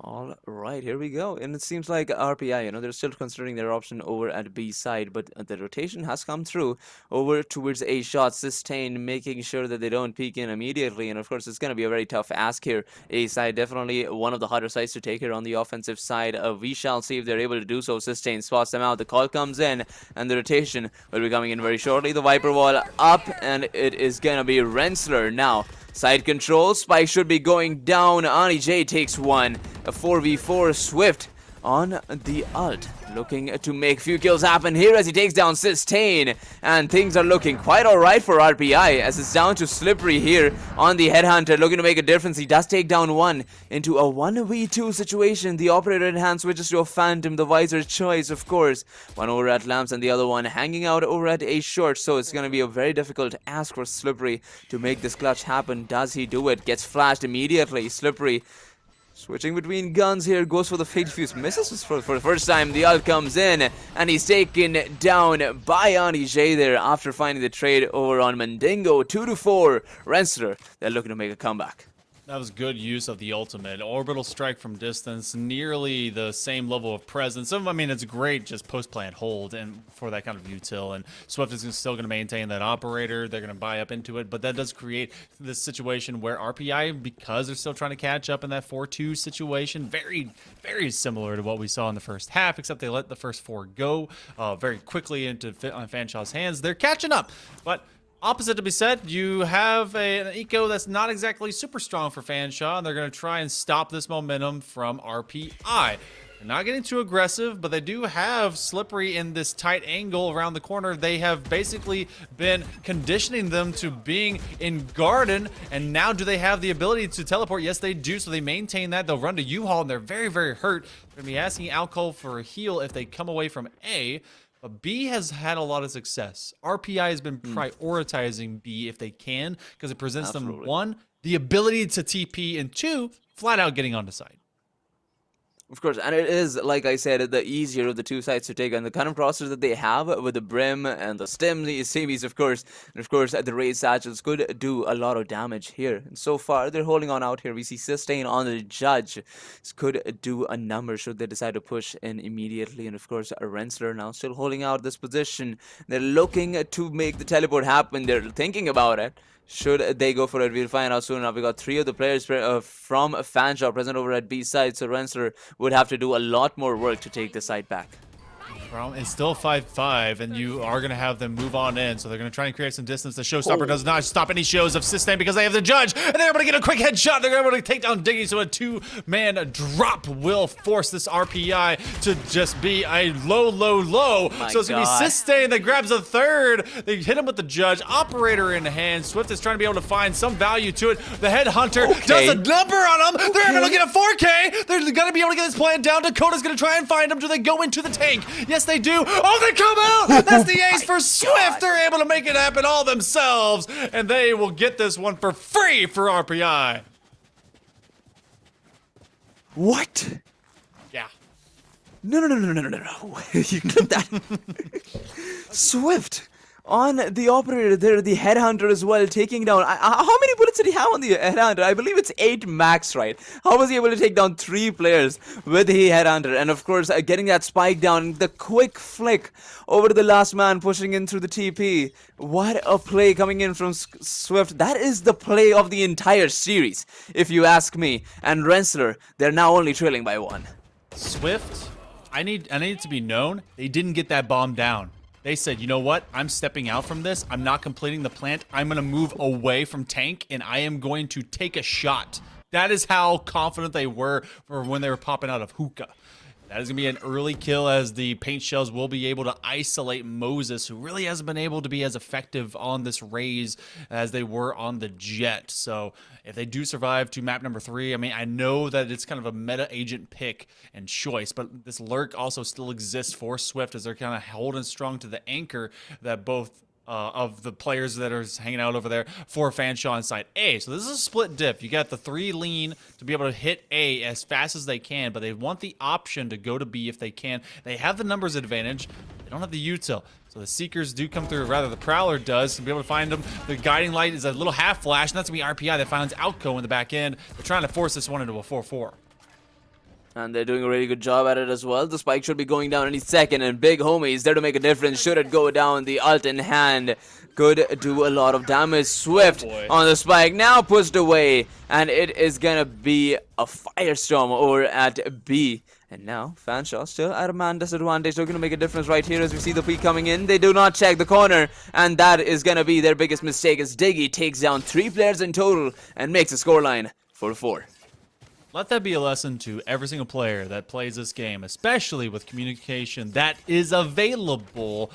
All right, here we go. And it seems like RPI, you know, they're still considering their option over at B side, but the rotation has come through over towards A shot. Sustain, making sure that they don't peek in immediately. And of course, it's going to be a very tough ask here. A side, definitely one of the harder sides to take here on the offensive side. We shall see if they're able to do so. Sustain spots them out. The call comes in, and the rotation will be coming in very shortly. The Viper wall up, and it is going to be Rensselaer now. Side control, Spike should be going down. Ani J takes one. A 4v4 Swift on the ult. Looking to make a few kills happen here as he takes down Sustain. And things are looking quite alright for RPI as it's down to Slippery here on the Headhunter. Looking to make a difference. He does take down one into a 1v2 situation. The operator in hand switches to a Phantom. The Visor choice, of course. One over at Lamps and the other one hanging out over at A short. So it's going to be a very difficult ask for Slippery to make this clutch happen. Does he do it? Gets flashed immediately. Slippery switching between guns here, goes for the Fate Fuse, misses for the first time. The ult comes in, and he's taken down by Ani J there after finding the trade over on Mandingo. 2-4, Rensselaer, they're looking to make a comeback. That was good use of the ultimate. Orbital strike from distance, nearly the same level of presence. I mean, it's great just post-plant hold and for that kind of util. And Swift is still going to maintain that operator. They're going to buy up into it. But that does create this situation where RPI, because they're still trying to catch up in that 4-2 situation, very, very similar to what we saw in the first half, except they let the first 4 go very quickly into Fanshawe's hands. They're catching up. But opposite to be said, you have an eco that's not exactly super strong for Fanshawe, and they're going to try and stop this momentum from RPI. They're not getting too aggressive, but they do have Slippery in this tight angle around the corner. They have basically been conditioning them to being in Garden, and now do they have the ability to teleport? Yes, they do, so they maintain that. They'll run to U-Haul, and they're very, very hurt. They're going to be asking Alcohol for a heal if they come away from A. But B has had a lot of success. RPI has been prioritizing B if they can, because it presents them, 1, the ability to TP, and 2, flat out getting onto site. Of course, and it is, like I said, the easier of the 2 sides to take, and the kind of process that they have with the Brim and the Stem, the series, of course, and of course, the Raid Satchels could do a lot of damage here. And so far, they're holding on out here. We see Sustain on the Judge. This could do a number should they decide to push in immediately. And of course, Rensselaer now still holding out this position. They're looking to make the teleport happen. They're thinking about it. Should they go for it? We'll find out soon enough. We got 3 of the players from Fanshawe present over at B side, so Rensselaer would have to do a lot more work to take the site back. It's still 5-5, and you are going to have them move on in, so they're going to try and create some distance. The Showstopper does not stop any shows of Sustain because they have the Judge, and they're able to get a quick headshot. They're able to take down Diggy, so a 2-man drop will force this RPI to just be a low. So it's going to be Sustain that grabs a third. They hit him with the Judge. Operator in hand. Swift is trying to be able to find some value to it. The Headhunter does a number on him. They're able to get a 4K. They're going to be able to get this plan down. Dakota's going to try and find him. Do they go into the tank? Yes, they do. Oh, they come out. That's the ace for Swift. They're able to make it happen all themselves, and they will get this one for free for RPI. What? Yeah. No. You clip that. Swift on the operator there, the headhunter as well, taking down. How many bullets did he have on the headhunter? I believe it's 8 max, right? How was he able to take down 3 players with the headhunter? And of course, getting that spike down, the quick flick over to the last man, pushing in through the TP. What a play coming in from Swift. That is the play of the entire series, if you ask me. And Rensselaer, they're now only trailing by 1. Swift, I need it to be known, they didn't get that bomb down. They said, you know what? I'm stepping out from this. I'm not completing the plant. I'm going to move away from tank, and I am going to take a shot. That is how confident they were for when they were popping out of hookah. That is going to be an early kill, as the paint shells will be able to isolate Moses, who really hasn't been able to be as effective on this Raze as they were on the Jet. So if they do survive to map number 3, I mean, I know that it's kind of a meta agent pick and choice, but this lurk also still exists for Swift, as they're kind of holding strong to the anchor that both of the players that are hanging out over there for Fanshawe on side A. So this is a split diff. You got the 3 lean to be able to hit A as fast as they can, but they want the option to go to B if they can. They have the numbers advantage. They don't have the util. So the Seekers do come through, rather the Prowler does, to be able to find them. The guiding light is a little half flash, and that's going to be RPI that finds Outco in the back end. They're trying to force this one into a 4-4. And they're doing a really good job at it as well. The spike should be going down any second, and Big Homie is there to make a difference. Should it go down, the ult in hand could do a lot of damage. Swift on the spike, now pushed away, and it is gonna be a firestorm over at B. And now Fanshawe still at a man disadvantage. They're gonna make a difference right here as we see the peak coming in. They do not check the corner, and that is gonna be their biggest mistake, as Diggy takes down 3 players in total and makes a scoreline for 4. Let that be a lesson to every single player that plays this game, especially with communication that is available.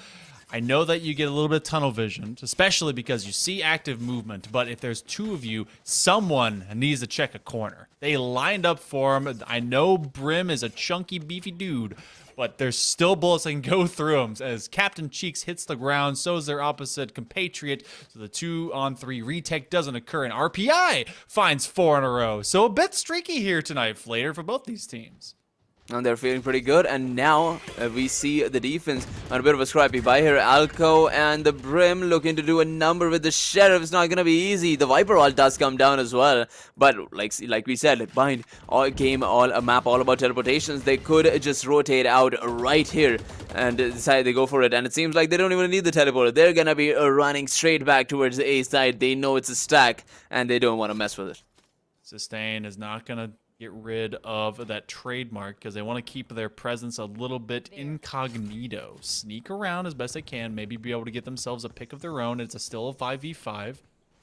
I know that you get a little bit of tunnel vision, especially because you see active movement, but if there's 2 of you, someone needs to check a corner. They lined up for him. I know Brim is a chunky, beefy dude, but there's still bullets that can go through him. As Captain Cheeks hits the ground, so is their opposite compatriot. So the 2-on-3 retake doesn't occur, and RPI finds 4 in a row. So a bit streaky here tonight, Flater, for both these teams. And they're feeling pretty good, and now we see the defense on a bit of a scrappy buy here. Alco and the Brim looking to do a number with the Sheriff. It's not going to be easy. The Viper all does come down as well, but like we said, behind all game, all a map all about teleportations, they could just rotate out right here and decide they go for it. And it seems like they don't even need the teleporter. They're going to be running straight back towards the A side. They know it's a stack, and they don't want to mess with it. Sustain is not going to get rid of that trademark because they want to keep their presence a little bit incognito. Sneak around as best they can, maybe be able to get themselves a pick of their own. It's still a 5v5.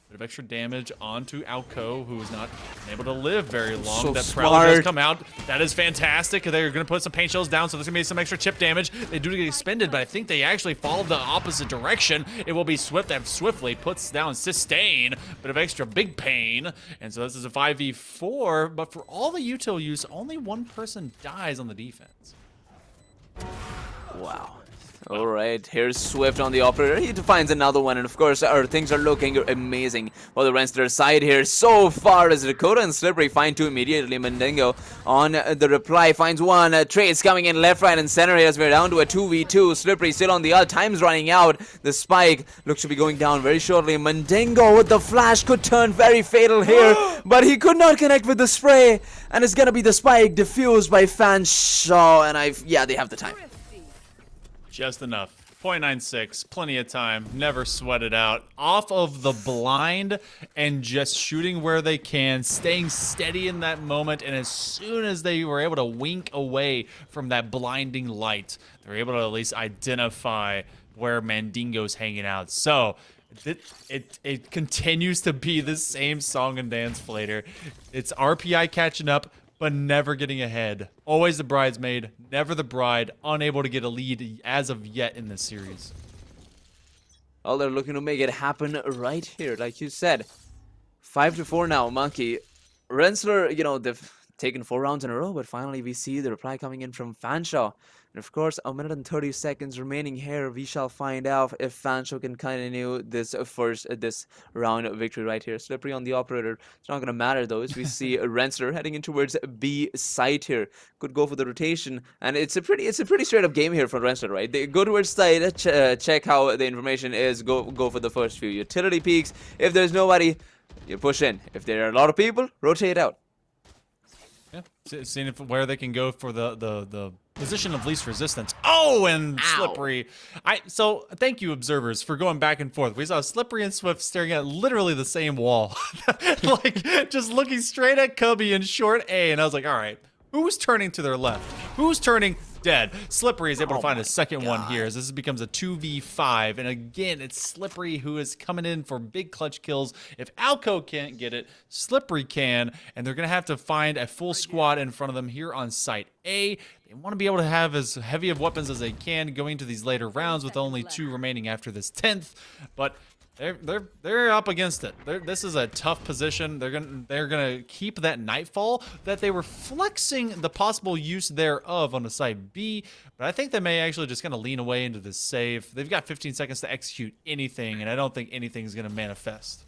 Bit of extra damage onto Alco, who is not able to live very long. So that Prowler does smart. come out. That is fantastic. They're going to put some paint shells down, so there's going to be some extra chip damage. They do get expended, but I think they actually follow the opposite direction. It will be Swift that swiftly puts down Sustain. Bit of extra big pain. And so this is a 5v4, but for all the util use, only 1 person dies on the defense. Wow. All right, here's Swift on the operator. He finds another one, and of course, things are looking amazing for the Rensselaer side here. So far as Dakota and Slippery find 2 immediately. Mandingo on the reply finds 1. Trace coming in left, right, and center here as we're down to a 2v2. Slippery still on the ult. Time's running out. The spike looks to be going down very shortly. Mandingo with the flash could turn very fatal here, but he could not connect with the spray, and it's gonna be the spike diffused by Fanshawe, and yeah, they have the time. Just enough. 0.96, plenty of time, never sweat it out. Off of the blind and just shooting where they can, staying steady in that moment, and as soon as they were able to wink away from that blinding light, they're able to at least identify where Mandingo's hanging out. So it continues to be the same song and dance, Flater. It's RPI catching up, but never getting ahead. Always the bridesmaid, never the bride, unable to get a lead as of yet in this series. Well, they're looking to make it happen right here, like you said. 5-4 now, Monkey. Rensselaer, you know, they've taken 4 rounds in a row, but finally we see the reply coming in from Fanshawe. And of course, a minute and 30 seconds remaining here. We shall find out if Fanshawe can continue this this round of victory right here. Slippery on the operator. It's not going to matter though, as we see Rensselaer heading in towards B side here. Could go for the rotation, and it's a pretty straight up game here for Rensselaer, right? They go towards side, check how the information is. Go for the first few utility peaks. If there's nobody, you push in. If there are a lot of people, rotate out. Yeah, seeing where they can go for the position of least resistance. Oh, and Slippery. So thank you, observers, for going back and forth. We saw Slippery and Swift staring at literally the same wall, like just looking straight at Cubby in short A, and I was like, all right, who's turning to their left? Who's turning? Dead. Slippery is able to find a second one here as this becomes a 2v5. And again, it's Slippery who is coming in for big clutch kills. If Alco can't get it, Slippery can. And they're going to have to find a full squad in front of them here on site A. They want to be able to have as heavy of weapons as they can going into these later rounds with only 2 remaining after this 10th. But they're up against it. This is a tough position. They're gonna keep that Nightfall that they were flexing the possible use thereof on the side B, but I think they may actually just kind of lean away into this save. They've got 15 seconds to execute anything, and I don't think anything's gonna manifest.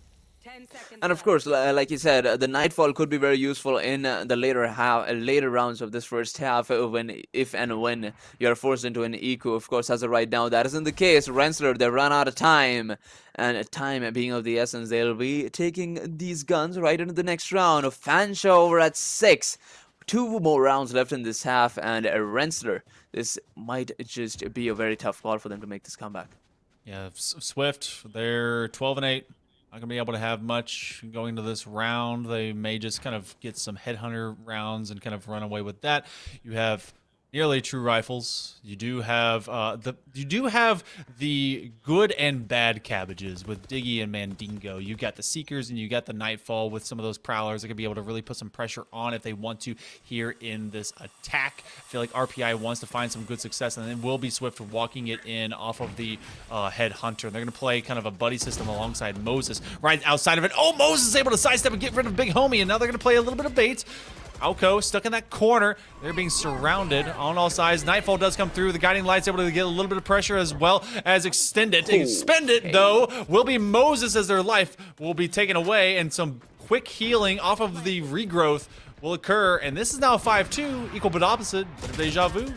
And of course, like you said, the Nightfall could be very useful in the later rounds of this first half, if and when you're forced into an eco. Of course, as of right now, that isn't the case. Rensselaer, they run out of time, and time being of the essence, they'll be taking these guns right into the next round. Of Fanshawe over at 6. 2 more rounds left in this half, and Rensselaer, this might just be a very tough call for them to make this comeback. Yeah, Swift, they're 12-8. Not going to be able to have much going to this round. They may just kind of get some headhunter rounds and kind of run away with that. You have nearly true rifles. You do have the good and bad cabbages with Diggy and Mandingo. You got the Seekers and you got the Nightfall with some of those Prowlers that could be able to really put some pressure on if they want to here in this attack. I feel like RPI wants to find some good success, and then will be Swift walking it in off of the Headhunter. They're going to play kind of a buddy system alongside Moses right outside of it. Oh, Moses is able to sidestep and get rid of Big Homie, and now they're going to play a little bit of bait. Alco stuck in that corner. They're being surrounded on all sides. Nightfall does come through. The guiding light's able to get a little bit of pressure as well as extend it. Expend it, though, will be Moses as their life will be taken away, and some quick healing off of the regrowth will occur. And this is now 5-2, equal but opposite. Deja vu.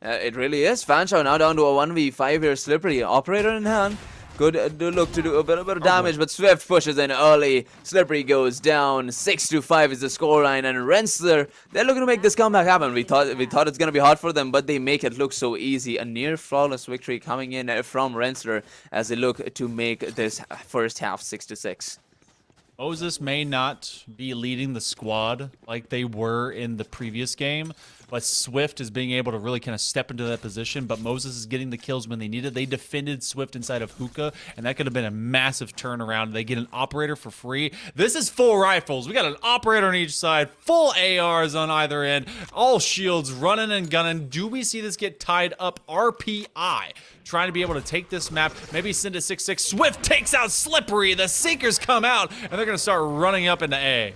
It really is. Fanshawe now down to a 1v5 here. Slippery, operator in hand. Good look to do a bit of damage, but Swift pushes in early. Slippery goes down. 6-5 is the scoreline, and Rensselaer, they're looking to make this comeback happen. We thought it's gonna be hard for them, but they make it look so easy. A near flawless victory coming in from Rensselaer as they look to make this first half 6-6. Moses may not be leading the squad like they were in the previous game, but Swift is being able to really kind of step into that position, but Moses is getting the kills when they need it. They defended Swift inside of Hookah, and that could have been a massive turnaround. They get an operator for free. This is full rifles. We got an operator on each side, full ARs on either end, all shields running and gunning. Do we see this get tied up? RPI trying to be able to take this map, maybe send it 6-6. Swift takes out Slippery. The Seekers come out, and they're going to start running up into A.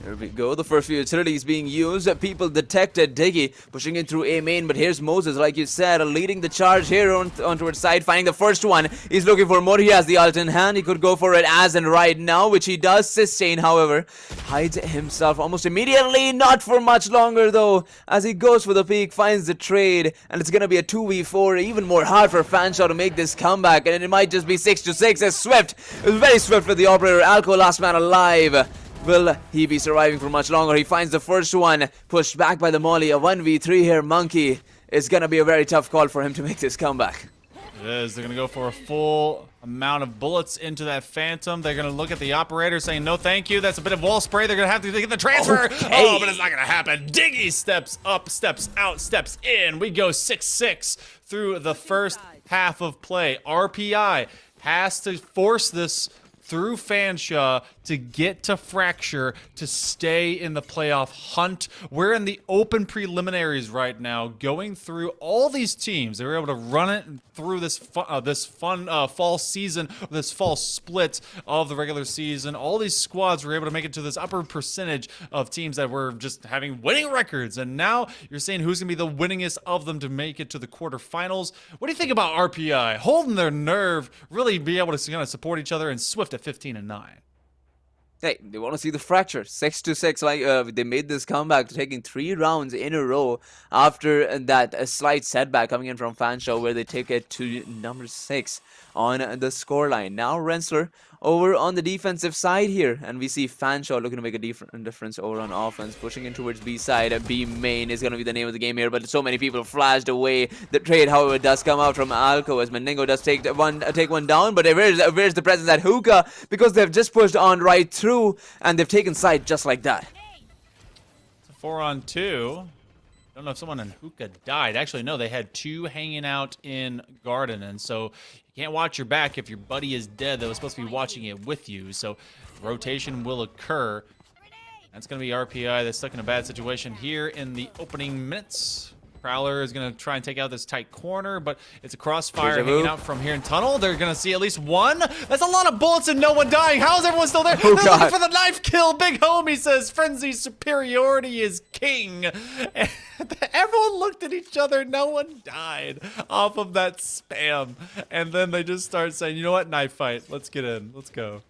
There we go, the first few utilities being used. People detected Diggy pushing in through A main, but here's Moses, like you said, leading the charge here on towards side, finding the first one. He's looking for more. He has the ult in hand. He could go for it as and right now, which he does. Sustain, however, hides himself almost immediately. Not for much longer, though, as he goes for the peak, finds the trade, and it's going to be a 2v4, even more hard for Fanshawe to make this comeback, and it might just be 6-6 as Swift. It was very swift for the operator. Alco, last man alive. Will he be surviving for much longer? He finds the first one, pushed back by the Molly. A 1v3 here. Monkey is going to be a very tough call for him to make this comeback. It is. They're going to go for a full amount of bullets into that Phantom. They're going to look at the operator saying, no thank you. That's a bit of wall spray. They're going to have to get the transfer. Okay. Oh, but it's not going to happen. Diggy steps up, steps out, steps in. We go 6-6 through the first half of play. RPI has to force this through Fanshawe to get to Fracture to stay in the playoff hunt. We're in the open preliminaries right now, going through all these teams. They were able to run it through this fun fall season, this fall split of the regular season. All these squads were able to make it to this upper percentage of teams that were just having winning records. And now you're saying who's going to be the winningest of them to make it to the quarterfinals. What do you think about RPI holding their nerve, really be able to kind of support each other, and Swift at 15-9? Hey, they want to see the Fracture 6-6. Like they made this comeback, taking 3 rounds in a row after that a slight setback coming in from Fanshawe, where they take it to number 6 on the scoreline. Now Rensselaer over on the defensive side here, and we see Fanshawe looking to make a difference over on offense, pushing in towards B side. B main is going to be the name of the game here, but so many people flashed away. The trade, however, does come out from Alco as Mandingo does take one down, but where's the presence at Hookah, because they've just pushed on right through and they've taken side just like that. It's a 4-on-2. Don't know if someone in Hookah died. Actually, no, they had 2 hanging out in Garden, and so you can't watch your back if your buddy is dead that was supposed to be watching it with you. So rotation will occur. That's going to be RPI that's stuck in a bad situation here in the opening minutes. Prowler is going to try and take out this tight corner, but it's a crossfire hanging out from here in tunnel. They're going to see at least one. That's a lot of bullets and no one dying. How is everyone still there? They're looking for the knife kill. Big homie says frenzy superiority is king. And everyone looked at each other. No one died off of that spam. And then they just start saying, you know what? Knife fight. Let's get in. Let's go.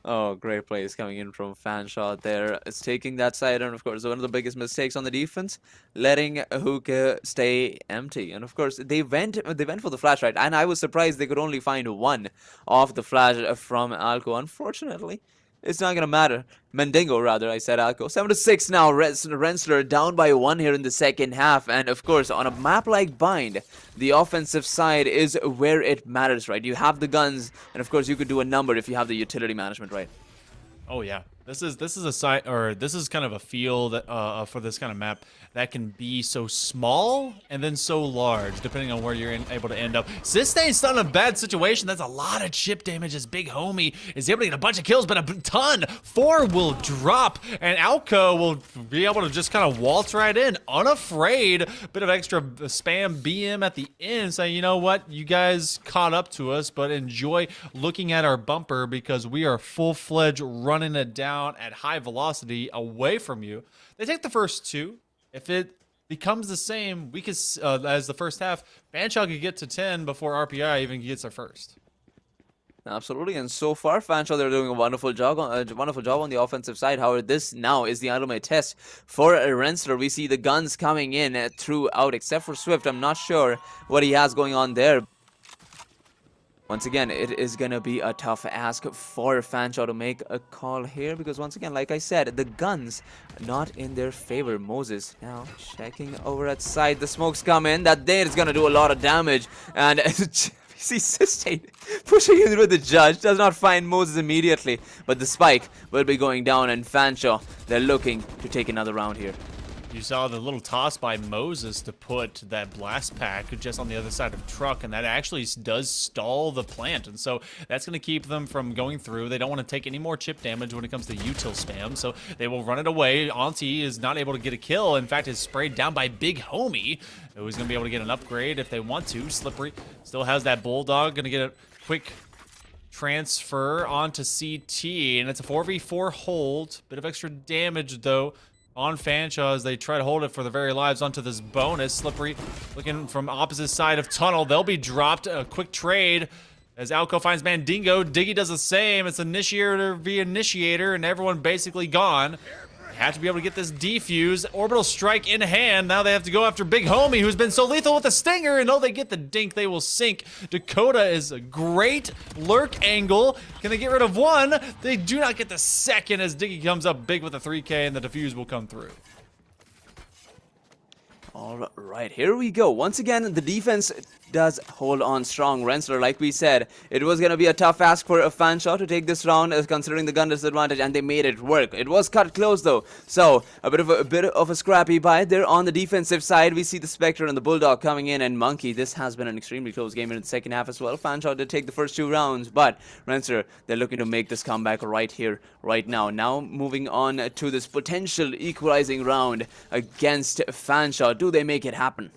Oh, great plays coming in from Fanshawe there. It's taking that side, and of course, one of the biggest mistakes on the defense, letting Hookah stay empty. And of course, they went for the flash, right? And I was surprised they could only find one off the flash from Alco. Unfortunately, it's not gonna matter. Mandingo, rather, I said Alco. 7-6 now. Rensselaer down by 1 here in the second half. And of course, on a map like Bind, the offensive side is where it matters, right? You have the guns, and of course, you could do a number if you have the utility management, right? Oh yeah, this is a site, or this is kind of a field for this kind of map that can be so small and then so large, depending on where you're able to end up. Sistain's still in a bad situation. That's a lot of chip damage. As Big Homie is able to get a bunch of kills, but a ton. 4 will drop, and Alco will be able to just kind of waltz right in, unafraid. Bit of extra spam BM at the end, saying, you know what, you guys caught up to us, but enjoy looking at our bumper because we are full-fledged running it down at high velocity away from you. They take the first 2. If it becomes the same week as the first half, Fanshawe could get to 10 before RPI even gets their first. Absolutely, and so far, Fanshawe, they're doing a wonderful job on the offensive side. However, this now is the ultimate test for Rensselaer. We see the guns coming in throughout, except for Swift. I'm not sure what he has going on there. Once again, it is going to be a tough ask for Fanshawe to make a call here because, once again, like I said, the guns not in their favor. Moses now checking over at side. The smokes come in. That there is going to do a lot of damage. And see Sistane pushing in with the judge. Does not find Moses immediately. But the spike will be going down, and Fanshawe, they're looking to take another round here. You saw the little toss by Moses to put that blast pack just on the other side of truck, and that actually does stall the plant, and so that's going to keep them from going through. They don't want to take any more chip damage when it comes to util spam, so they will run it away. Auntie is not able to get a kill. In fact, is sprayed down by Big Homie, who's going to be able to get an upgrade if they want to. Slippery still has that Bulldog, going to get a quick transfer onto CT, and it's a 4v4 hold. Bit of extra damage, though, on Fanshawe as they try to hold it for their very lives onto this bonus. Slippery looking from opposite side of tunnel. They'll be dropped. A quick trade as Alco finds Mandingo. Diggy does the same. It's initiator via initiator, and everyone basically gone. Have to be able to get this defuse. Orbital strike in hand. Now they have to go after Big Homie, who's been so lethal with the stinger, and they get the dink, they will sink. Dakota is a great lurk angle. Can they get rid of one? They do not get the second as Diggy comes up big with a 3K, and the defuse will come through. All right, here we go. Once again, the defense does hold on strong. Rensselaer, like we said, it was going to be a tough ask for a Fanshawe to take this round, considering the gun disadvantage, and they made it work. It was cut close though, so a bit of a scrappy bite there on the defensive side. We see the Spectre and the Bulldog coming in, and Monkey. This has been an extremely close game in the second half as well. Fanshawe did take the first 2 rounds, but Rensselaer, they're looking to make this comeback right here, right now. Now moving on to this potential equalizing round against Fanshawe. Do they make it happen?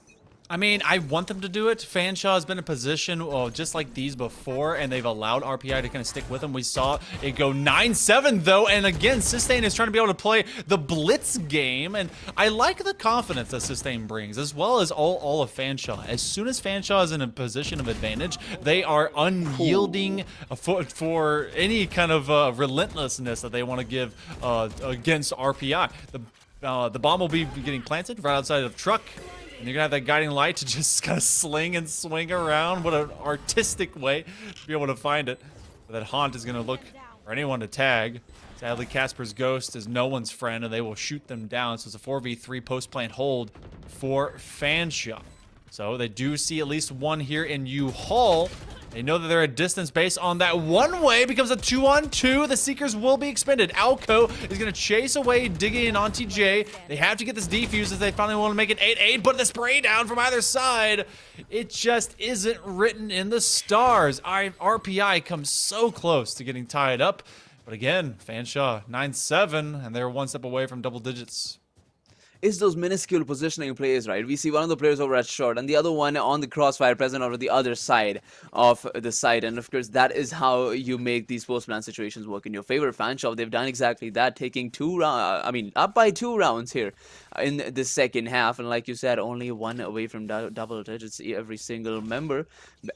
I mean, I want them to do it. Fanshawe has been in position just like these before, and they've allowed RPI to kind of stick with them. We saw it go 9-7, though, and again, Sustain is trying to be able to play the blitz game, and I like the confidence that Sustain brings, as well as all of Fanshawe. As soon as Fanshawe is in a position of advantage, they are unyielding for any kind of relentlessness that they want to give against RPI. The bomb will be getting planted right outside of the truck. And you're going to have that guiding light to just kind of sling and swing around. What an artistic way to be able to find it. But that Haunt is going to look for anyone to tag. Sadly, Casper's Ghost is no one's friend, and they will shoot them down. So it's a 4v3 post-plant hold for Fanshawe. So they do see at least one here in U-Haul. They know that they're at distance based on that one-way. Becomes a 2-on-2. The Seekers will be expended. Alco is going to chase away Diggy and Auntie J. They have to get this defused as they finally want to make it 8-8, but the spray down from either side, it just isn't written in the stars. RPI comes so close to getting tied up. But again, Fanshawe 9-7, and they're one step away from double digits. Is those minuscule positioning plays, right? We see one of the players over at short and the other one on the crossfire present over the other side of the site. And of course, that is how you make these post-plan situations work in your favor. Fanshawe, they've done exactly that, taking up by 2 rounds here in the second half. And like you said, only 1 away from double digits every single member.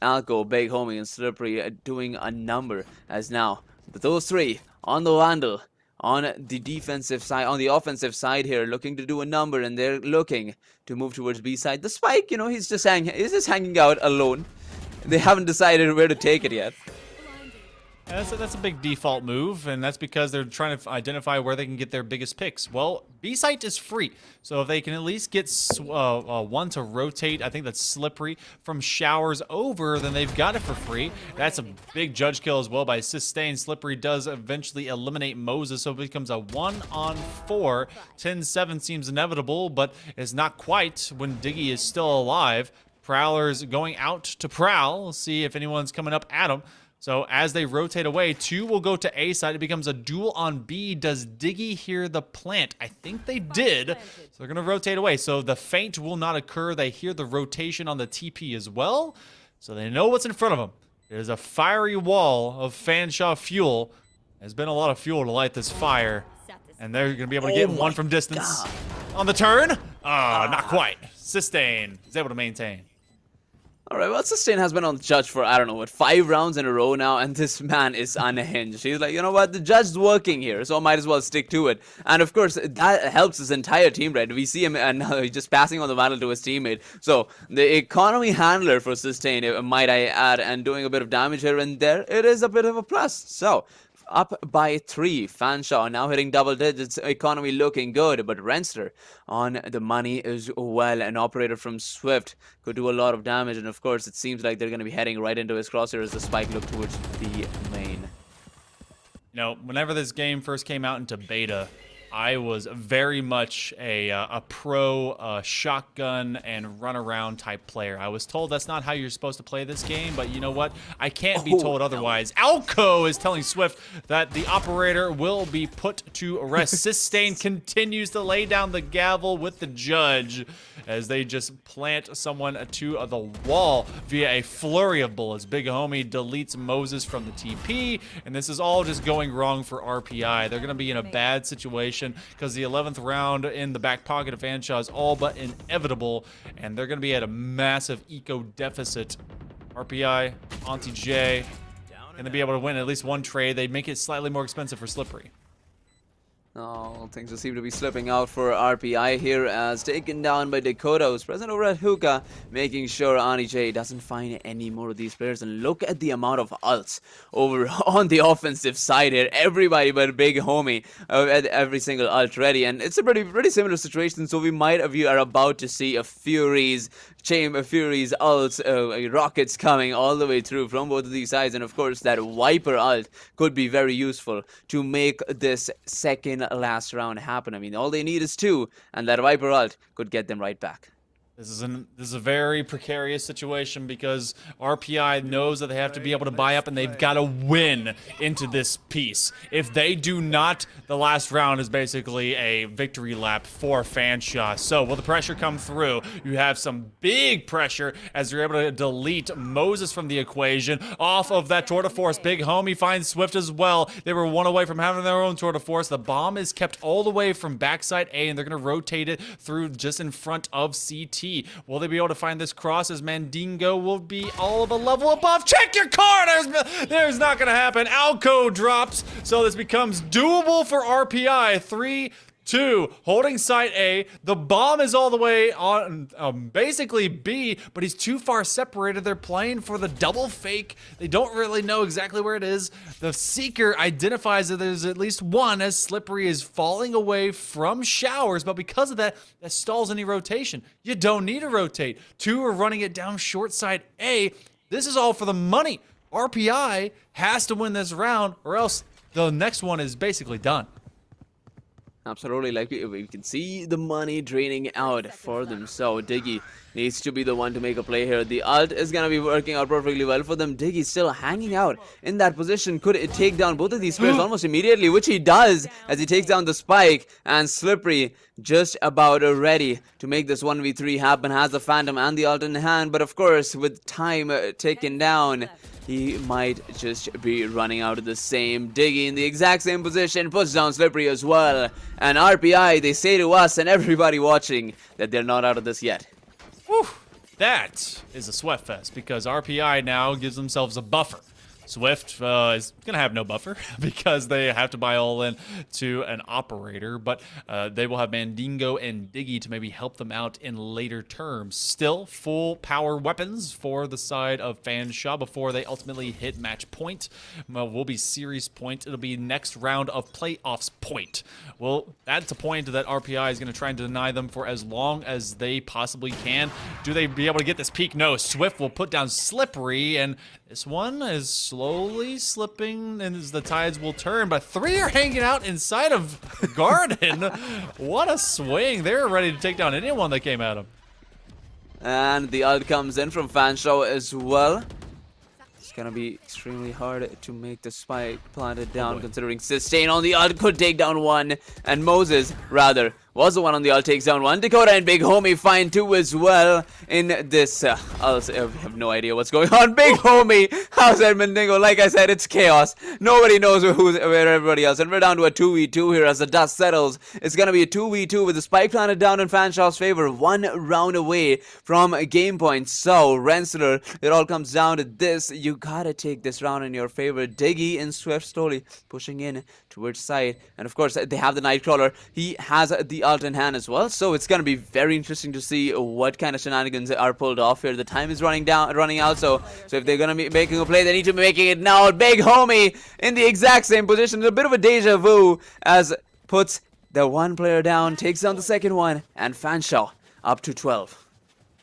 Alco, Big Homie, and Slippery doing a number as now. But those 3 on the Vandal, on the defensive side, on the offensive side here, looking to do a number, and they're looking to move towards B side. The Spike, you know, he's just hanging out alone. They haven't decided where to take it yet. That's a big default move, and that's because they're trying to identify where they can get their biggest picks. Well, B-site is free, so if they can at least get one to rotate, I think that's Slippery, from Showers over, then they've got it for free. That's a big judge kill as well by Sustain. Slippery does eventually eliminate Moses, so it becomes a 1-on-4. 10-7 seems inevitable, but it's not quite when Diggy is still alive. Prowler's going out to prowl. We'll see if anyone's coming up at him. So as they rotate away, 2 will go to A side. It becomes a duel on B. Does Diggy hear the plant? I think they did. So they're going to rotate away. So the feint will not occur. They hear the rotation on the TP as well. So they know what's in front of them. There's a fiery wall of Fanshawe fuel. There's been a lot of fuel to light this fire. And they're going to be able to get one from distance. On the turn. Not quite. Sustain is able to maintain. Alright, well, Sustain has been on the judge for, I don't know, what, 5 rounds in a row now, and this man is unhinged. He's like, you know what, the judge's working here, so I might as well stick to it. And of course, that helps his entire team, right? We see him, and he's just passing on the mantle to his teammate. So, the economy handler for Sustain, might I add, and doing a bit of damage here and there, it is a bit of a plus. So, up by 3. Fanshawe now hitting double digits. Economy looking good, but Rensselaer on the money as well. An operator from Swift could do a lot of damage, and of course, it seems like they're going to be heading right into his crosshair as the Spike look towards the main. You know, whenever this game first came out into beta, I was very much a pro shotgun and run around type player. I was told that's not how you're supposed to play this game, but you know what? I can't be told otherwise. Alco is telling Swift that the operator will be put to rest. Sustain continues to lay down the gavel with the judge as they just plant someone to the wall via a flurry of bullets. Big Homie deletes Moses from the TP, and this is all just going wrong for RPI. They're going to be in a bad situation because the 11th round in the back pocket of Fanshawe is all but inevitable, and they're going to be at a massive eco deficit. RPI, Auntie J, and they'll be able to win at least one trade. They make it slightly more expensive for Slippery. Oh, things just seem to be slipping out for RPI here as taken down by Dakota, who's present over at Hookah, making sure Ani J doesn't find any more of these players. And look at the amount of ults over on the offensive side here. Everybody but Big Homie at every single ult ready. And it's a pretty similar situation, so we are about to see a Furies Fury's ults, rockets coming all the way through from both of these sides. And of course, that Viper ult could be very useful to make this second last round happen. I mean, all they need is 2, and that Viper ult could get them right back. This is a very precarious situation because RPI knows that they have to be able to buy up and they've got to win into this piece. If they do not, the last round is basically a victory lap for Fanshawe. So will the pressure come through? You have some big pressure as you're able to delete Moses from the equation off of that tour de force. Big Homie finds Swift as well. They were 1 away from having their own tour de force. The bomb is kept all the way from backside A, and they're going to rotate it through just in front of CT. Will they be able to find this cross as Mandingo will be all of a level above? Check your card! There's not going to happen. Alco drops, so this becomes doable for RPI. 3, 2, holding site A. The bomb is all the way on basically B, but he's too far separated. They're playing for the double fake. They don't really know exactly where it is. The Seeker identifies that there's at least one as Slippery is falling away from Showers, but because of that, that stalls any rotation. You don't need to rotate. 2 are running it down short side A. This is all for the money. RPI has to win this round or else the next one is basically done. Absolutely, like we can see the money draining out for them. So Diggy needs to be the one to make a play here. The ult is going to be working out perfectly well for them. Diggy still hanging out in that position. Could it take down both of these players almost immediately, which he does as he takes down the spike. And Slippery just about ready to make this 1v3 happen. Has the Phantom and the ult in hand, but of course with time taken down, he might just be running out of the same. Diggy in the exact same position, puts down Slippery as well. And RPI, they say to us and everybody watching that they're not out of this yet. Whew. That is a sweat fest because RPI now gives themselves a buffer. Swift is going to have no buffer because they have to buy all in to an operator, but they will have Mandingo and Diggy to maybe help them out in later terms. Still, full power weapons for the side of Fanshawe before they ultimately hit match point. Will be series point. It'll be next round of playoffs point. Well, that's a point that RPI is going to try and deny them for as long as they possibly can. Do they be able to get this peak? No. Swift will put down Slippery, and this one is slowly slipping and as the tides will turn, but 3 are hanging out inside of Garden. What a swing. They're ready to take down anyone that came at them. And the ult comes in from Fanshawe as well. It's gonna be extremely hard to make the spike planted down, considering Sustain on the ult could take down 1, and Moses, rather, was the one on the ult, takes down 1. Dakota and Big Homie find 2 as well in this ult. I have no idea what's going on. Big Homie, how's that Mandingo? Like I said, it's chaos. Nobody knows where everybody else. And we're down to a 2v2 here as the dust settles. It's gonna be a 2v2 with the spike planted down in Fanshawe's favor. 1 round away from a game point. So, Rensselaer, it all comes down to this. You gotta take this round in your favor. Diggy and Swift slowly pushing in towards side. And of course, they have the Nightcrawler. He has the ult in hand as well, so it's gonna be very interesting to see what kind of shenanigans are pulled off here. The time is running out, so if they're gonna be making a play, they need to be making it now. Big Homie in the exact same position. A bit of a deja vu as puts the 1 player down, takes down the second one, and Fanshawe up to 12.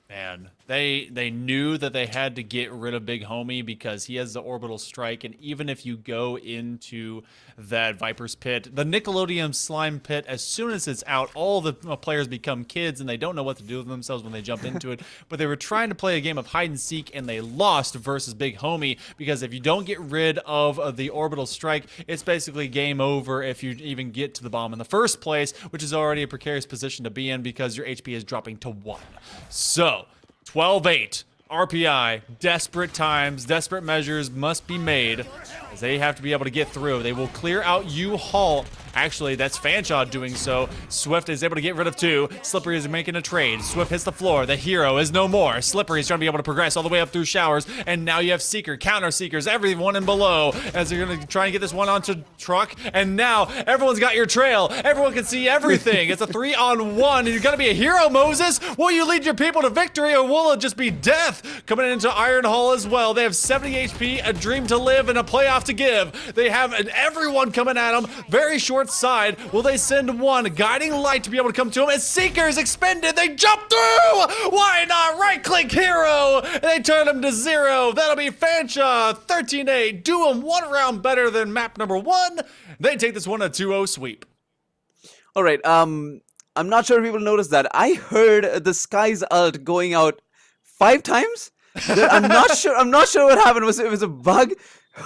Man, they knew that they had to get rid of Big Homie because he has the orbital strike, and even if you go into that Viper's pit, the Nickelodeon slime pit, as soon as it's out, all the players become kids and they don't know what to do with themselves when they jump into it. But they were trying to play a game of hide and seek and they lost versus Big Homie because if you don't get rid of the orbital strike, it's basically game over if you even get to the bomb in the first place, which is already a precarious position to be in because your HP is dropping to 1. So 12-8, RPI, desperate times, desperate measures must be made as they have to be able to get through. They will clear out U-Haul. Actually, that's Fanshawe doing so. Swift is able to get rid of 2. Slippery is making a trade. Swift hits the floor. The hero is no more. Slippery is trying to be able to progress all the way up through Showers. And now you have Seeker, counter Seekers, everyone and below as they're going to try and get this one onto Truck. And now everyone's got your trail. Everyone can see everything. It's a 3-on-1. You're going to be a hero, Moses. Will you lead your people to victory or will it just be death? Coming into Iron Hall as well. They have 70 HP, a dream to live, and a playoff enough to give. They have everyone coming at them. Very short side. Will they send one guiding light to be able to come to him? As Seeker's expended, they jump through! Why not? Right-click hero! And they turn him to 0. That'll be Fanshawe, 13-8. Do him one round better than map number 1. They take this one a 2-0 sweep. All right. I'm not sure if people noticed that. I heard the Sky's ult going out 5 times. I'm not sure. I'm not sure what happened. It was a bug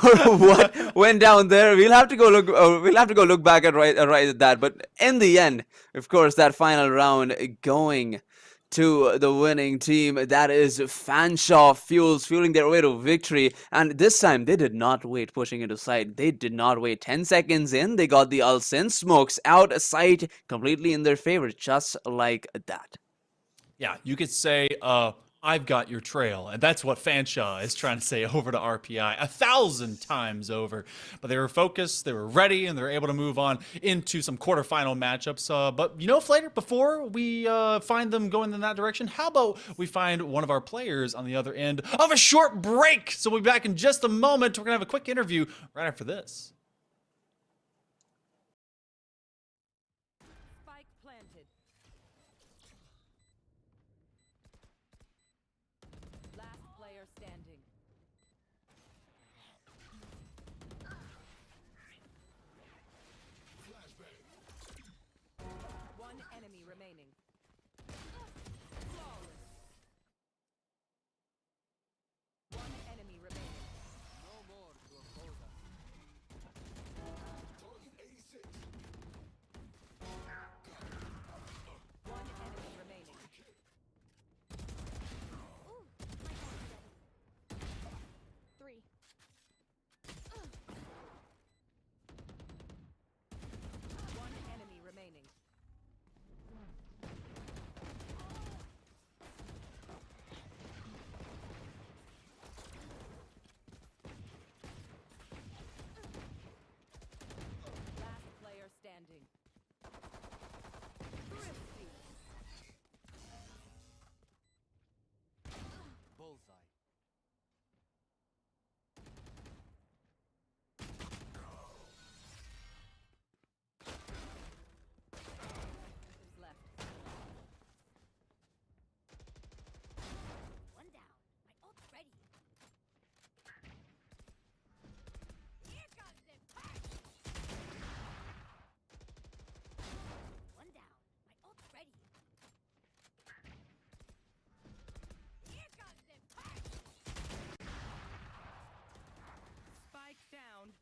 or what went down there. We'll have to go look. We'll have to go look back at right at that. But in the end, of course, that final round going to the winning team. That is Fanshawe fueling their way to victory. And this time, they did not wait pushing into side. They did not wait. 10 seconds in, they got the ult, send smokes out of sight, completely in their favor, just like that. Yeah, you could say, I've got your trail. And that's what Fanshawe is trying to say over to RPI 1,000 times over. But they were focused, they were ready, and they were able to move on into some quarterfinal matchups. But you know, Flater, before we find them going in that direction, how about we find one of our players on the other end of a short break? So we'll be back in just a moment. We're going to have a quick interview right after this.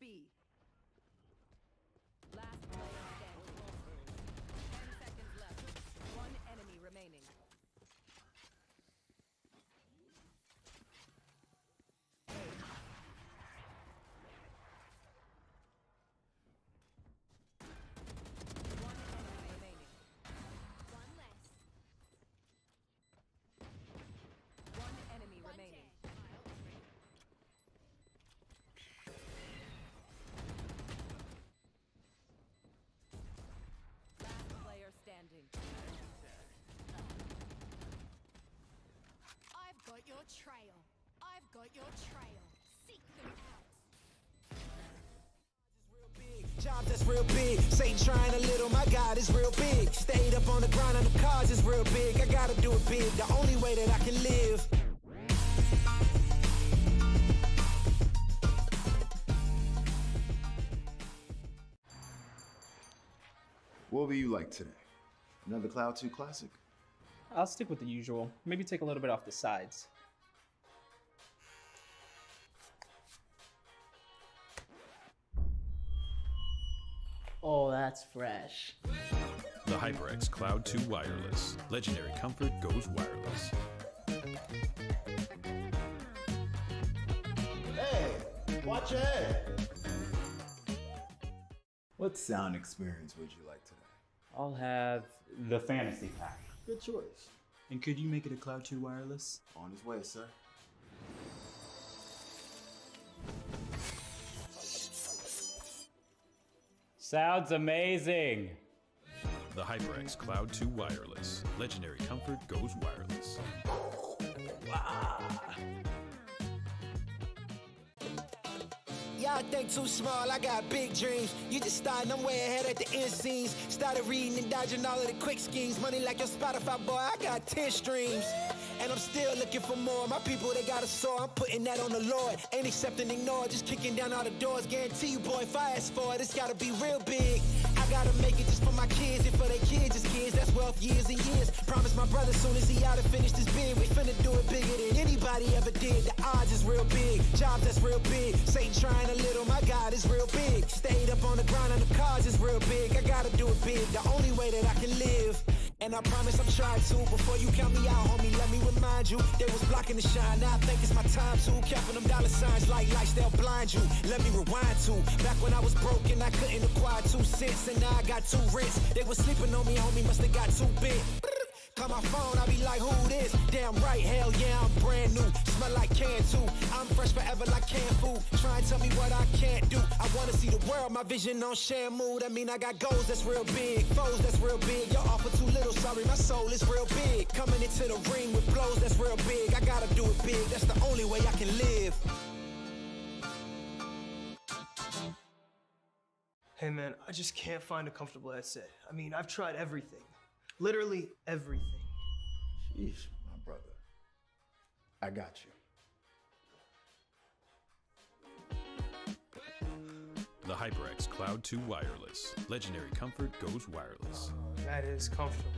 B. Last player standing. 10 seconds left. One enemy remaining. One enemy remaining. One less. One enemy remaining. I've got your trail. I've got your trail. Seek them out. Jobs that's real big. Satan trying a little, my God is real big. Stayed up on the grind on the cars is real big. I gotta do it big, the only way that I can live. What will you like today? Another Cloud 2 classic? I'll stick with the usual. Maybe take a little bit off the sides. Oh, that's fresh. The HyperX Cloud 2 Wireless. Legendary comfort goes wireless. Hey, watch your head. What sound experience would you like today? I'll have the fantasy pack. Good choice. And could you make it a Cloud 2 wireless? On his way, sir. Sounds amazing. The HyperX Cloud 2 Wireless. Legendary comfort goes wireless. Y'all think too small, I got big dreams. You just starting, I'm way ahead at the end scenes. Started reading and dodging all of the quick schemes. Money like your Spotify, boy, I got 10 streams. And I'm still looking for more. My people, they got a soar, I'm putting that on the Lord. Ain't accepting, ignore, just kicking down all the doors. Guarantee you, boy, if I ask for it, it's gotta be real big. I gotta make it just for my kids and for their kids' kids. That's wealth years and years. Promise my brother soon as he out and finish this bid, we finna do it bigger than anybody ever did. The odds is real big, jobs that's real big. Satan trying a little, my God is real big. Stayed up on the ground and the cars is real big. I gotta do it big, the only way that I can live. And I promise I'm trying to. Before you count me out, homie, let me remind you. They was blocking the shine, now I think it's my time to. Counting them dollar signs like lights, they'll blind you. Let me rewind to back when I was broke and I couldn't acquire 2 cents. And now I got 2 rents. They was sleeping on me, homie, must have got too big. Call my phone, I be like, who this? Damn right, hell yeah, I'm brand new. Smell like can too. I'm fresh forever like canned food. Try and tell me what I can't do. I wanna see the world, my vision on Shamu. That mean I got goals that's real big, foes that's real big. Your offer too little, sorry, my soul is real big. Coming into the ring with blows that's real big. I gotta do it big, that's the only way I can live. Hey man, I just can't find a comfortable headset. I mean, I've tried everything. Literally everything. Sheesh, my brother. I got you. The HyperX Cloud 2 Wireless. Legendary comfort goes wireless. That is comfortable.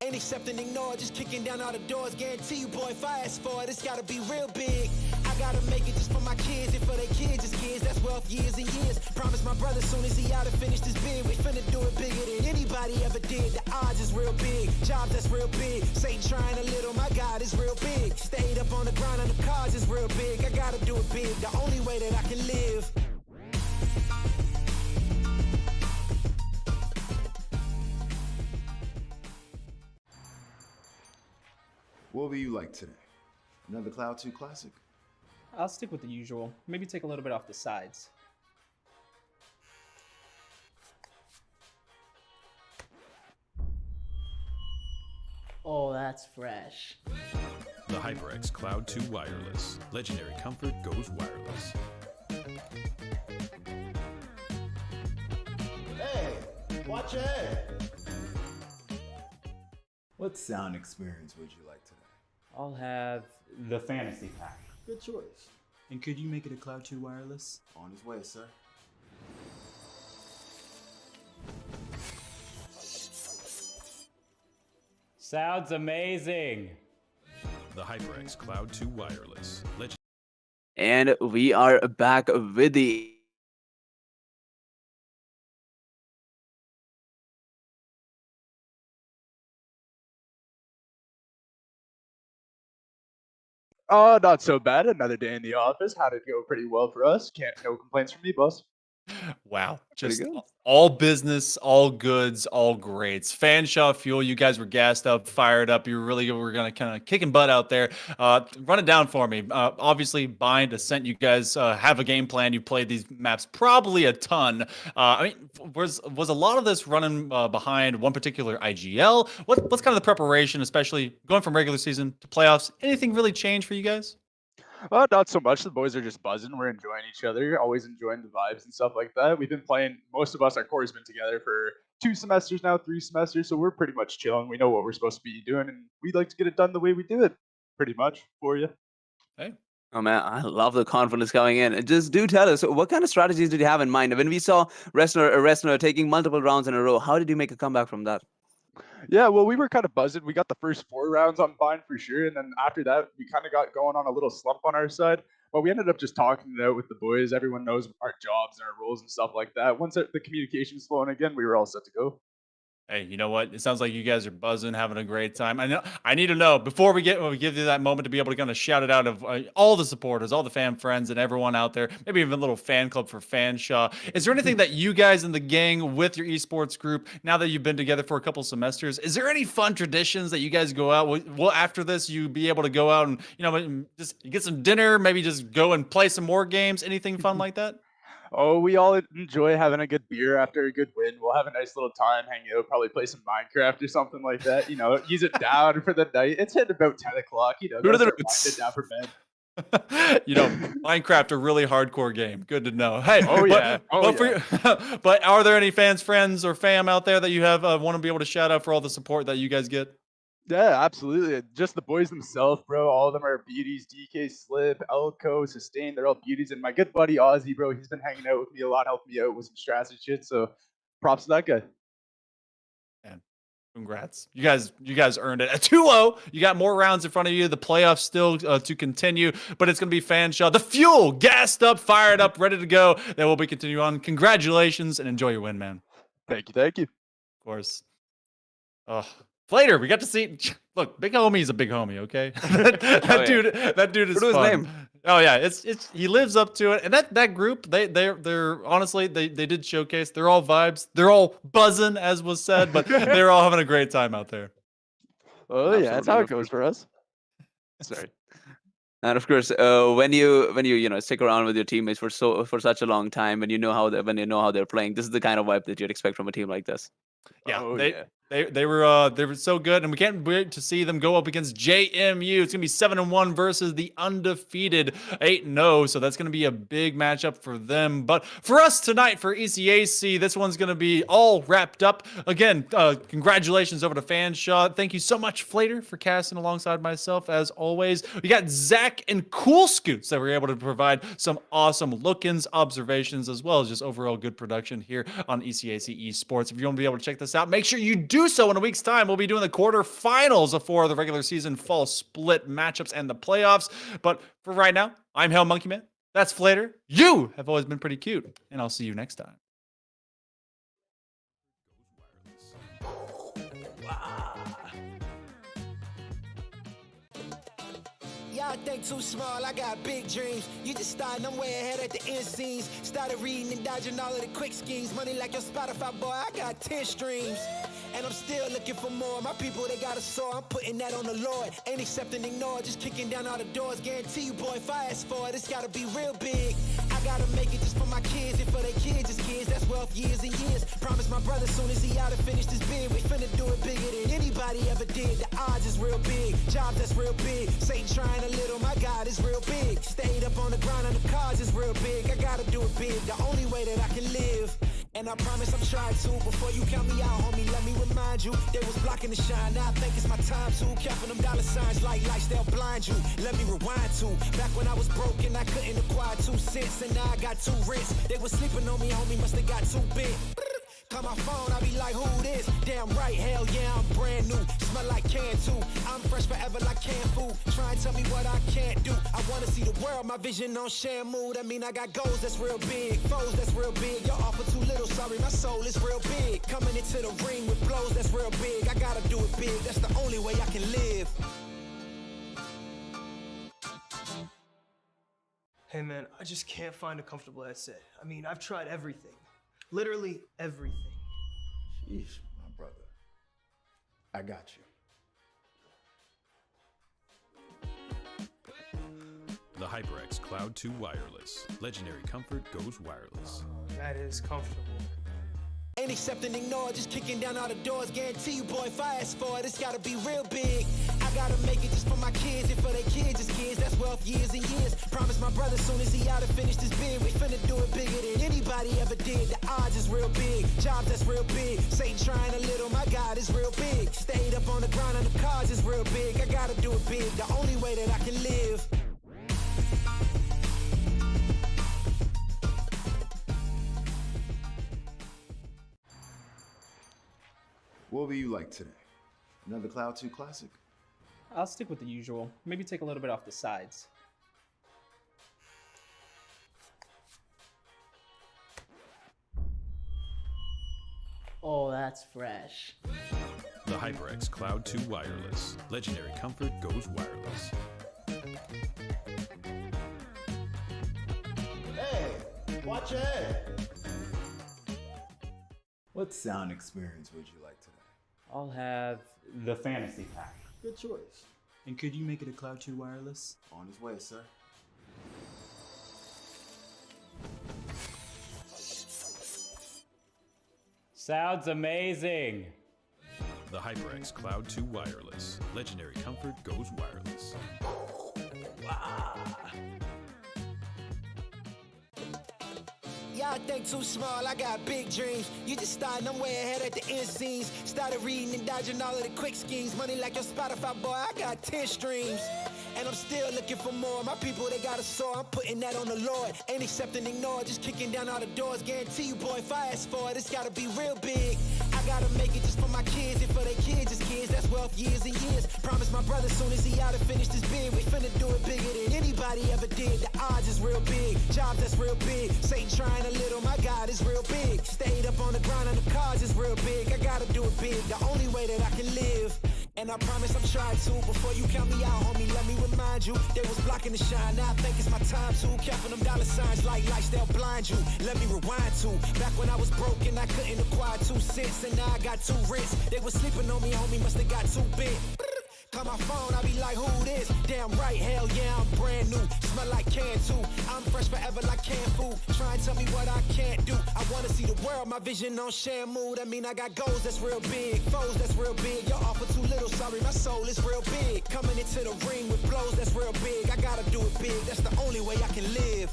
Ain't accepting, ignore, just kicking down all the doors. Guarantee you, boy, if I ask for it, it's gotta be real big. I gotta make it just for my kids and for their kids' kids. That's wealth years and years. Promise my brother soon as he out and finish this bid, we finna do it bigger than anybody ever did. The odds is real big, jobs that's real big. Satan trying a little, my God is real big. Stayed up on the ground and the cars is real big. I gotta do it big, the only way that I can live. What will you like today? Another Cloud 2 classic? I'll stick with the usual. Maybe take a little bit off the sides. Oh, that's fresh. The HyperX Cloud 2 Wireless. Legendary comfort goes wireless. Hey, watch your head. What sound experience would you like today? I'll have the fantasy pack. Good choice. And could you make it a Cloud 2 wireless? On his way, sir. Sounds amazing. The HyperX Cloud 2 Wireless. And we are back with the Oh, not so bad. Another day in the office. How'd it go? Pretty well for us. No complaints from me, boss. Wow. Just good. all business, all goods, all greats. Fanshawe Fuel, you guys were gassed up, fired up. You really were going to kind of kicking butt out there. Run it down for me. Obviously, Bind, Ascent, you guys have a game plan. You played these maps probably a ton. I mean, was a lot of this running behind one particular IGL? What's kind of the preparation, especially going from regular season to playoffs? Anything really change for you guys? Not so much. The boys are just buzzing. We're enjoying each other, always enjoying the vibes and stuff like that. We've been playing, most of us, our core's been together for 2 semesters now, 3 semesters, so we're pretty much chilling. We know what we're supposed to be doing, and we'd like to get it done the way we do it, pretty much, for you. Hey. Oh man, I love the confidence coming in. Just do tell us, what kind of strategies did you have in mind? When we saw Rensselaer taking multiple rounds in a row, how did you make a comeback from that? Yeah, well, we were kind of buzzing. We got the first 4 rounds on Bind for sure, and then after that, we kind of got going on a little slump on our side. But we ended up just talking it out with the boys. Everyone knows our jobs and our roles and stuff like that. Once the communication's flowing again, we were all set to go. Hey, you know what? It sounds like you guys are buzzing, having a great time. I need to know before we give you that moment to be able to kind of shout it out of all the supporters, all the fan friends, and everyone out there. Maybe even a little fan club for Fanshawe. Is there anything that you guys in the gang with your esports group, now that you've been together for a couple semesters, is there any fun traditions that you guys go out? Will after this you be able to go out and just get some dinner, maybe just go and play some more games? Anything fun like that? Oh, we all enjoy having a good beer after a good win. We'll have a nice little time, hang out, probably play some Minecraft or something like that. Use it down for the night. It's hitting about 10 o'clock. Go to the roots. Sit down for bed. You know, Minecraft, a really hardcore game. Good to know. Hey, Oh, yeah. Oh, but are there any fans, friends, or fam out there that you have want to be able to shout out for all the support that you guys get? Yeah, absolutely. Just the boys themselves, bro. All of them are beauties. DK, Slip, Elko, Sustain. They're all beauties. And my good buddy Ozzy, bro, he's been hanging out with me a lot, helping me out with some strats and shit. So props to that guy. Man, congrats. You guys earned it. At 2-0, you got more rounds in front of you. The playoffs still to continue, but it's going to be Fanshawe. The fuel, gassed up, fired up, ready to go. That will be continue on. Congratulations and enjoy your win, man. Thank you. Thank you. Of course. Later, we got to see. Look, big homie is a big homie. Okay, that dude is What was his fun. name? Oh yeah, it's he lives up to it. And that group, they're honestly they did showcase. They're all vibes. They're all buzzing, as was said, but they're all having a great time out there. Oh yeah, that's how it goes for us. Sorry. And of course, when you stick around with your teammates for such a long time, and when you know how they're playing, this is the kind of vibe that you'd expect from a team like this. Yeah, Oh, they were so good, and we can't wait to see them go up against JMU. It's gonna be 7-1 versus the undefeated 8-0, so that's gonna be a big matchup for them. But for us tonight for ECAC, this one's gonna be all wrapped up. Again, congratulations over to Fanshawe. Thank you so much, Flater, for casting alongside myself as always. We got Zach and Cool Scoots that were able to provide some awesome look-ins, observations, as well as just overall good production here on ECAC Esports. If you want to be able to check this out, make sure you do so in a week's time. We'll be doing the quarterfinals for the regular season fall split matchups and the playoffs. But for right now, I'm Hell Monkey Man. That's Flater. You have always been pretty cute, and I'll see you next time. Y'all think too small, I got big dreams. You just starting, I'm way ahead at the end scenes. Started reading and dodging all of the quick schemes. Money like your Spotify, boy, I got 10 streams. And I'm still looking for more. My people, they got a soar, I'm putting that on the Lord. Ain't accepting, ignore, just kicking down all the doors. Guarantee you, boy, if I ask for it, it's gotta be real big. I gotta make it just for my kids and for their kids' kids. That's wealth years and years. Promise my brother soon as he out and finish this bid, we finna do it bigger than anybody ever did. The odds is real big, jobs that's real big. Satan trying a little, my God is real big. Stayed up on the ground and the cars is real big. I gotta do it big, the only way that I can live. And I promise I'm trying to. Before you count me out, homie, let me remind you. They was blocking the shine, now I think it's my time to. Counting them dollar signs like lights, they'll blind you. Let me rewind to back when I was broke and I couldn't acquire 2 cents. And now I got 2 rents. They was sleeping on me, homie, must have got too big. Call my phone, I be like, who this? Damn right, hell yeah, I'm brand new. Smell like can too. I'm fresh forever like canned food. Try and tell me what I can't do. I wanna see the world, my vision on Shamu. That mean I got goals that's real big, foes that's real big. Y'all offer too little, sorry, my soul is real big. Coming into the ring with blows that's real big. I gotta do it big, that's the only way I can live. Hey man, I just can't find a comfortable headset. I mean, I've tried everything. Literally everything. Sheesh, my brother. I got you. The HyperX Cloud 2 Wireless. Legendary comfort goes wireless. That is comfortable. Ain't accepting, ignore, just kicking down all the doors. Guarantee you, boy, if I ask for it, it's gotta be real big. I gotta make it just for my kids and for their kids' kids. That's wealth years and years. Promise my brother soon as he out and finish this bid, we finna do it bigger than anybody ever did. The odds is real big, jobs that's real big. Satan trying a little, my God is real big. Stayed up on the ground and the cars is real big. I gotta do it big, the only way that I can live. What will you like today? Another Cloud 2 classic? I'll stick with the usual. Maybe take a little bit off the sides. Oh, that's fresh. The HyperX Cloud 2 Wireless. Legendary comfort goes wireless. Hey, watch your head. What sound experience would you like today? I'll have the fantasy pack. Good choice. And could you make it a Cloud 2 wireless? On his way, sir. Sounds amazing. The HyperX Cloud 2 Wireless. Legendary comfort goes wireless. Y'all think too small, I got big dreams. You just starting, I'm way ahead at the end scenes. Started reading and dodging all of the quick schemes. Money like your Spotify, boy, I got 10 streams. And I'm still looking for more. My people, they got a soar. I'm putting that on the Lord. Ain't accepting, ignore, just kicking down all the doors. Guarantee you, boy, if I ask for it, it's gotta be real big. I gotta make it just for my kids and for their kids, just kids. That's wealth years and years. Promise my brother soon as he out and finished his bid, we finna do it bigger than anybody ever did. The odds is real big. Jobs that's real big. Satan trying a little, my God is real big. Stayed up on the grind on the cars is real big. I gotta do it big, the only way that I can live. And I promise I'm trying to. Before you count me out, homie, let me remind you. They was blocking the shine, now I think it's my time to. Counting them dollar signs like lights, they'll blind you. Let me rewind to. Back when I was broke and I couldn't acquire 2 cents. And now I got 2 rents. They was sleeping on me, homie, must have got too big. Call my phone, I be like, who this? Damn right, hell yeah, I'm brand new. Smell like can too. I'm fresh forever like canned food. Try and tell me what I can't do. I wanna see the world, my vision on shamu. That mean I got goals that's real big, foes that's real big. Y'all offer too little, sorry, my soul is real big. Coming into the ring with blows that's real big. I gotta do it big, that's the only way I can live.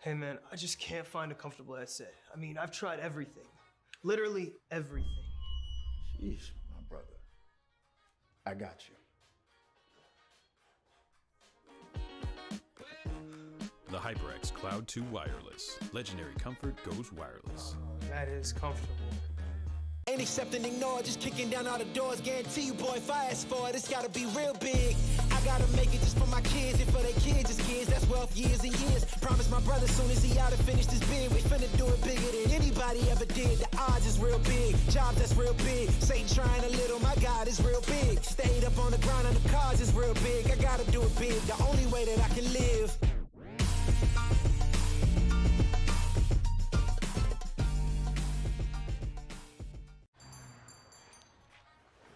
Hey man, I just can't find a comfortable headset. I mean, I've tried everything. Literally everything. Sheesh, my brother. I got you. The HyperX Cloud 2 Wireless. Legendary comfort goes wireless. That is comfortable. Ain't accepting, ignore, just kicking down all the doors. Guarantee you, boy, if I ask for it, it's gotta be real big. I gotta make it just for my kids and for their kids, just kids. That's wealth years and years. Promise my brother soon as he out and finished his bid, we finna do it bigger than anybody ever did. The odds is real big, jobs that's real big. Satan trying a little, my God is real big. Stayed up on the grind on the cars is real big. I gotta do it big, the only way that I can live.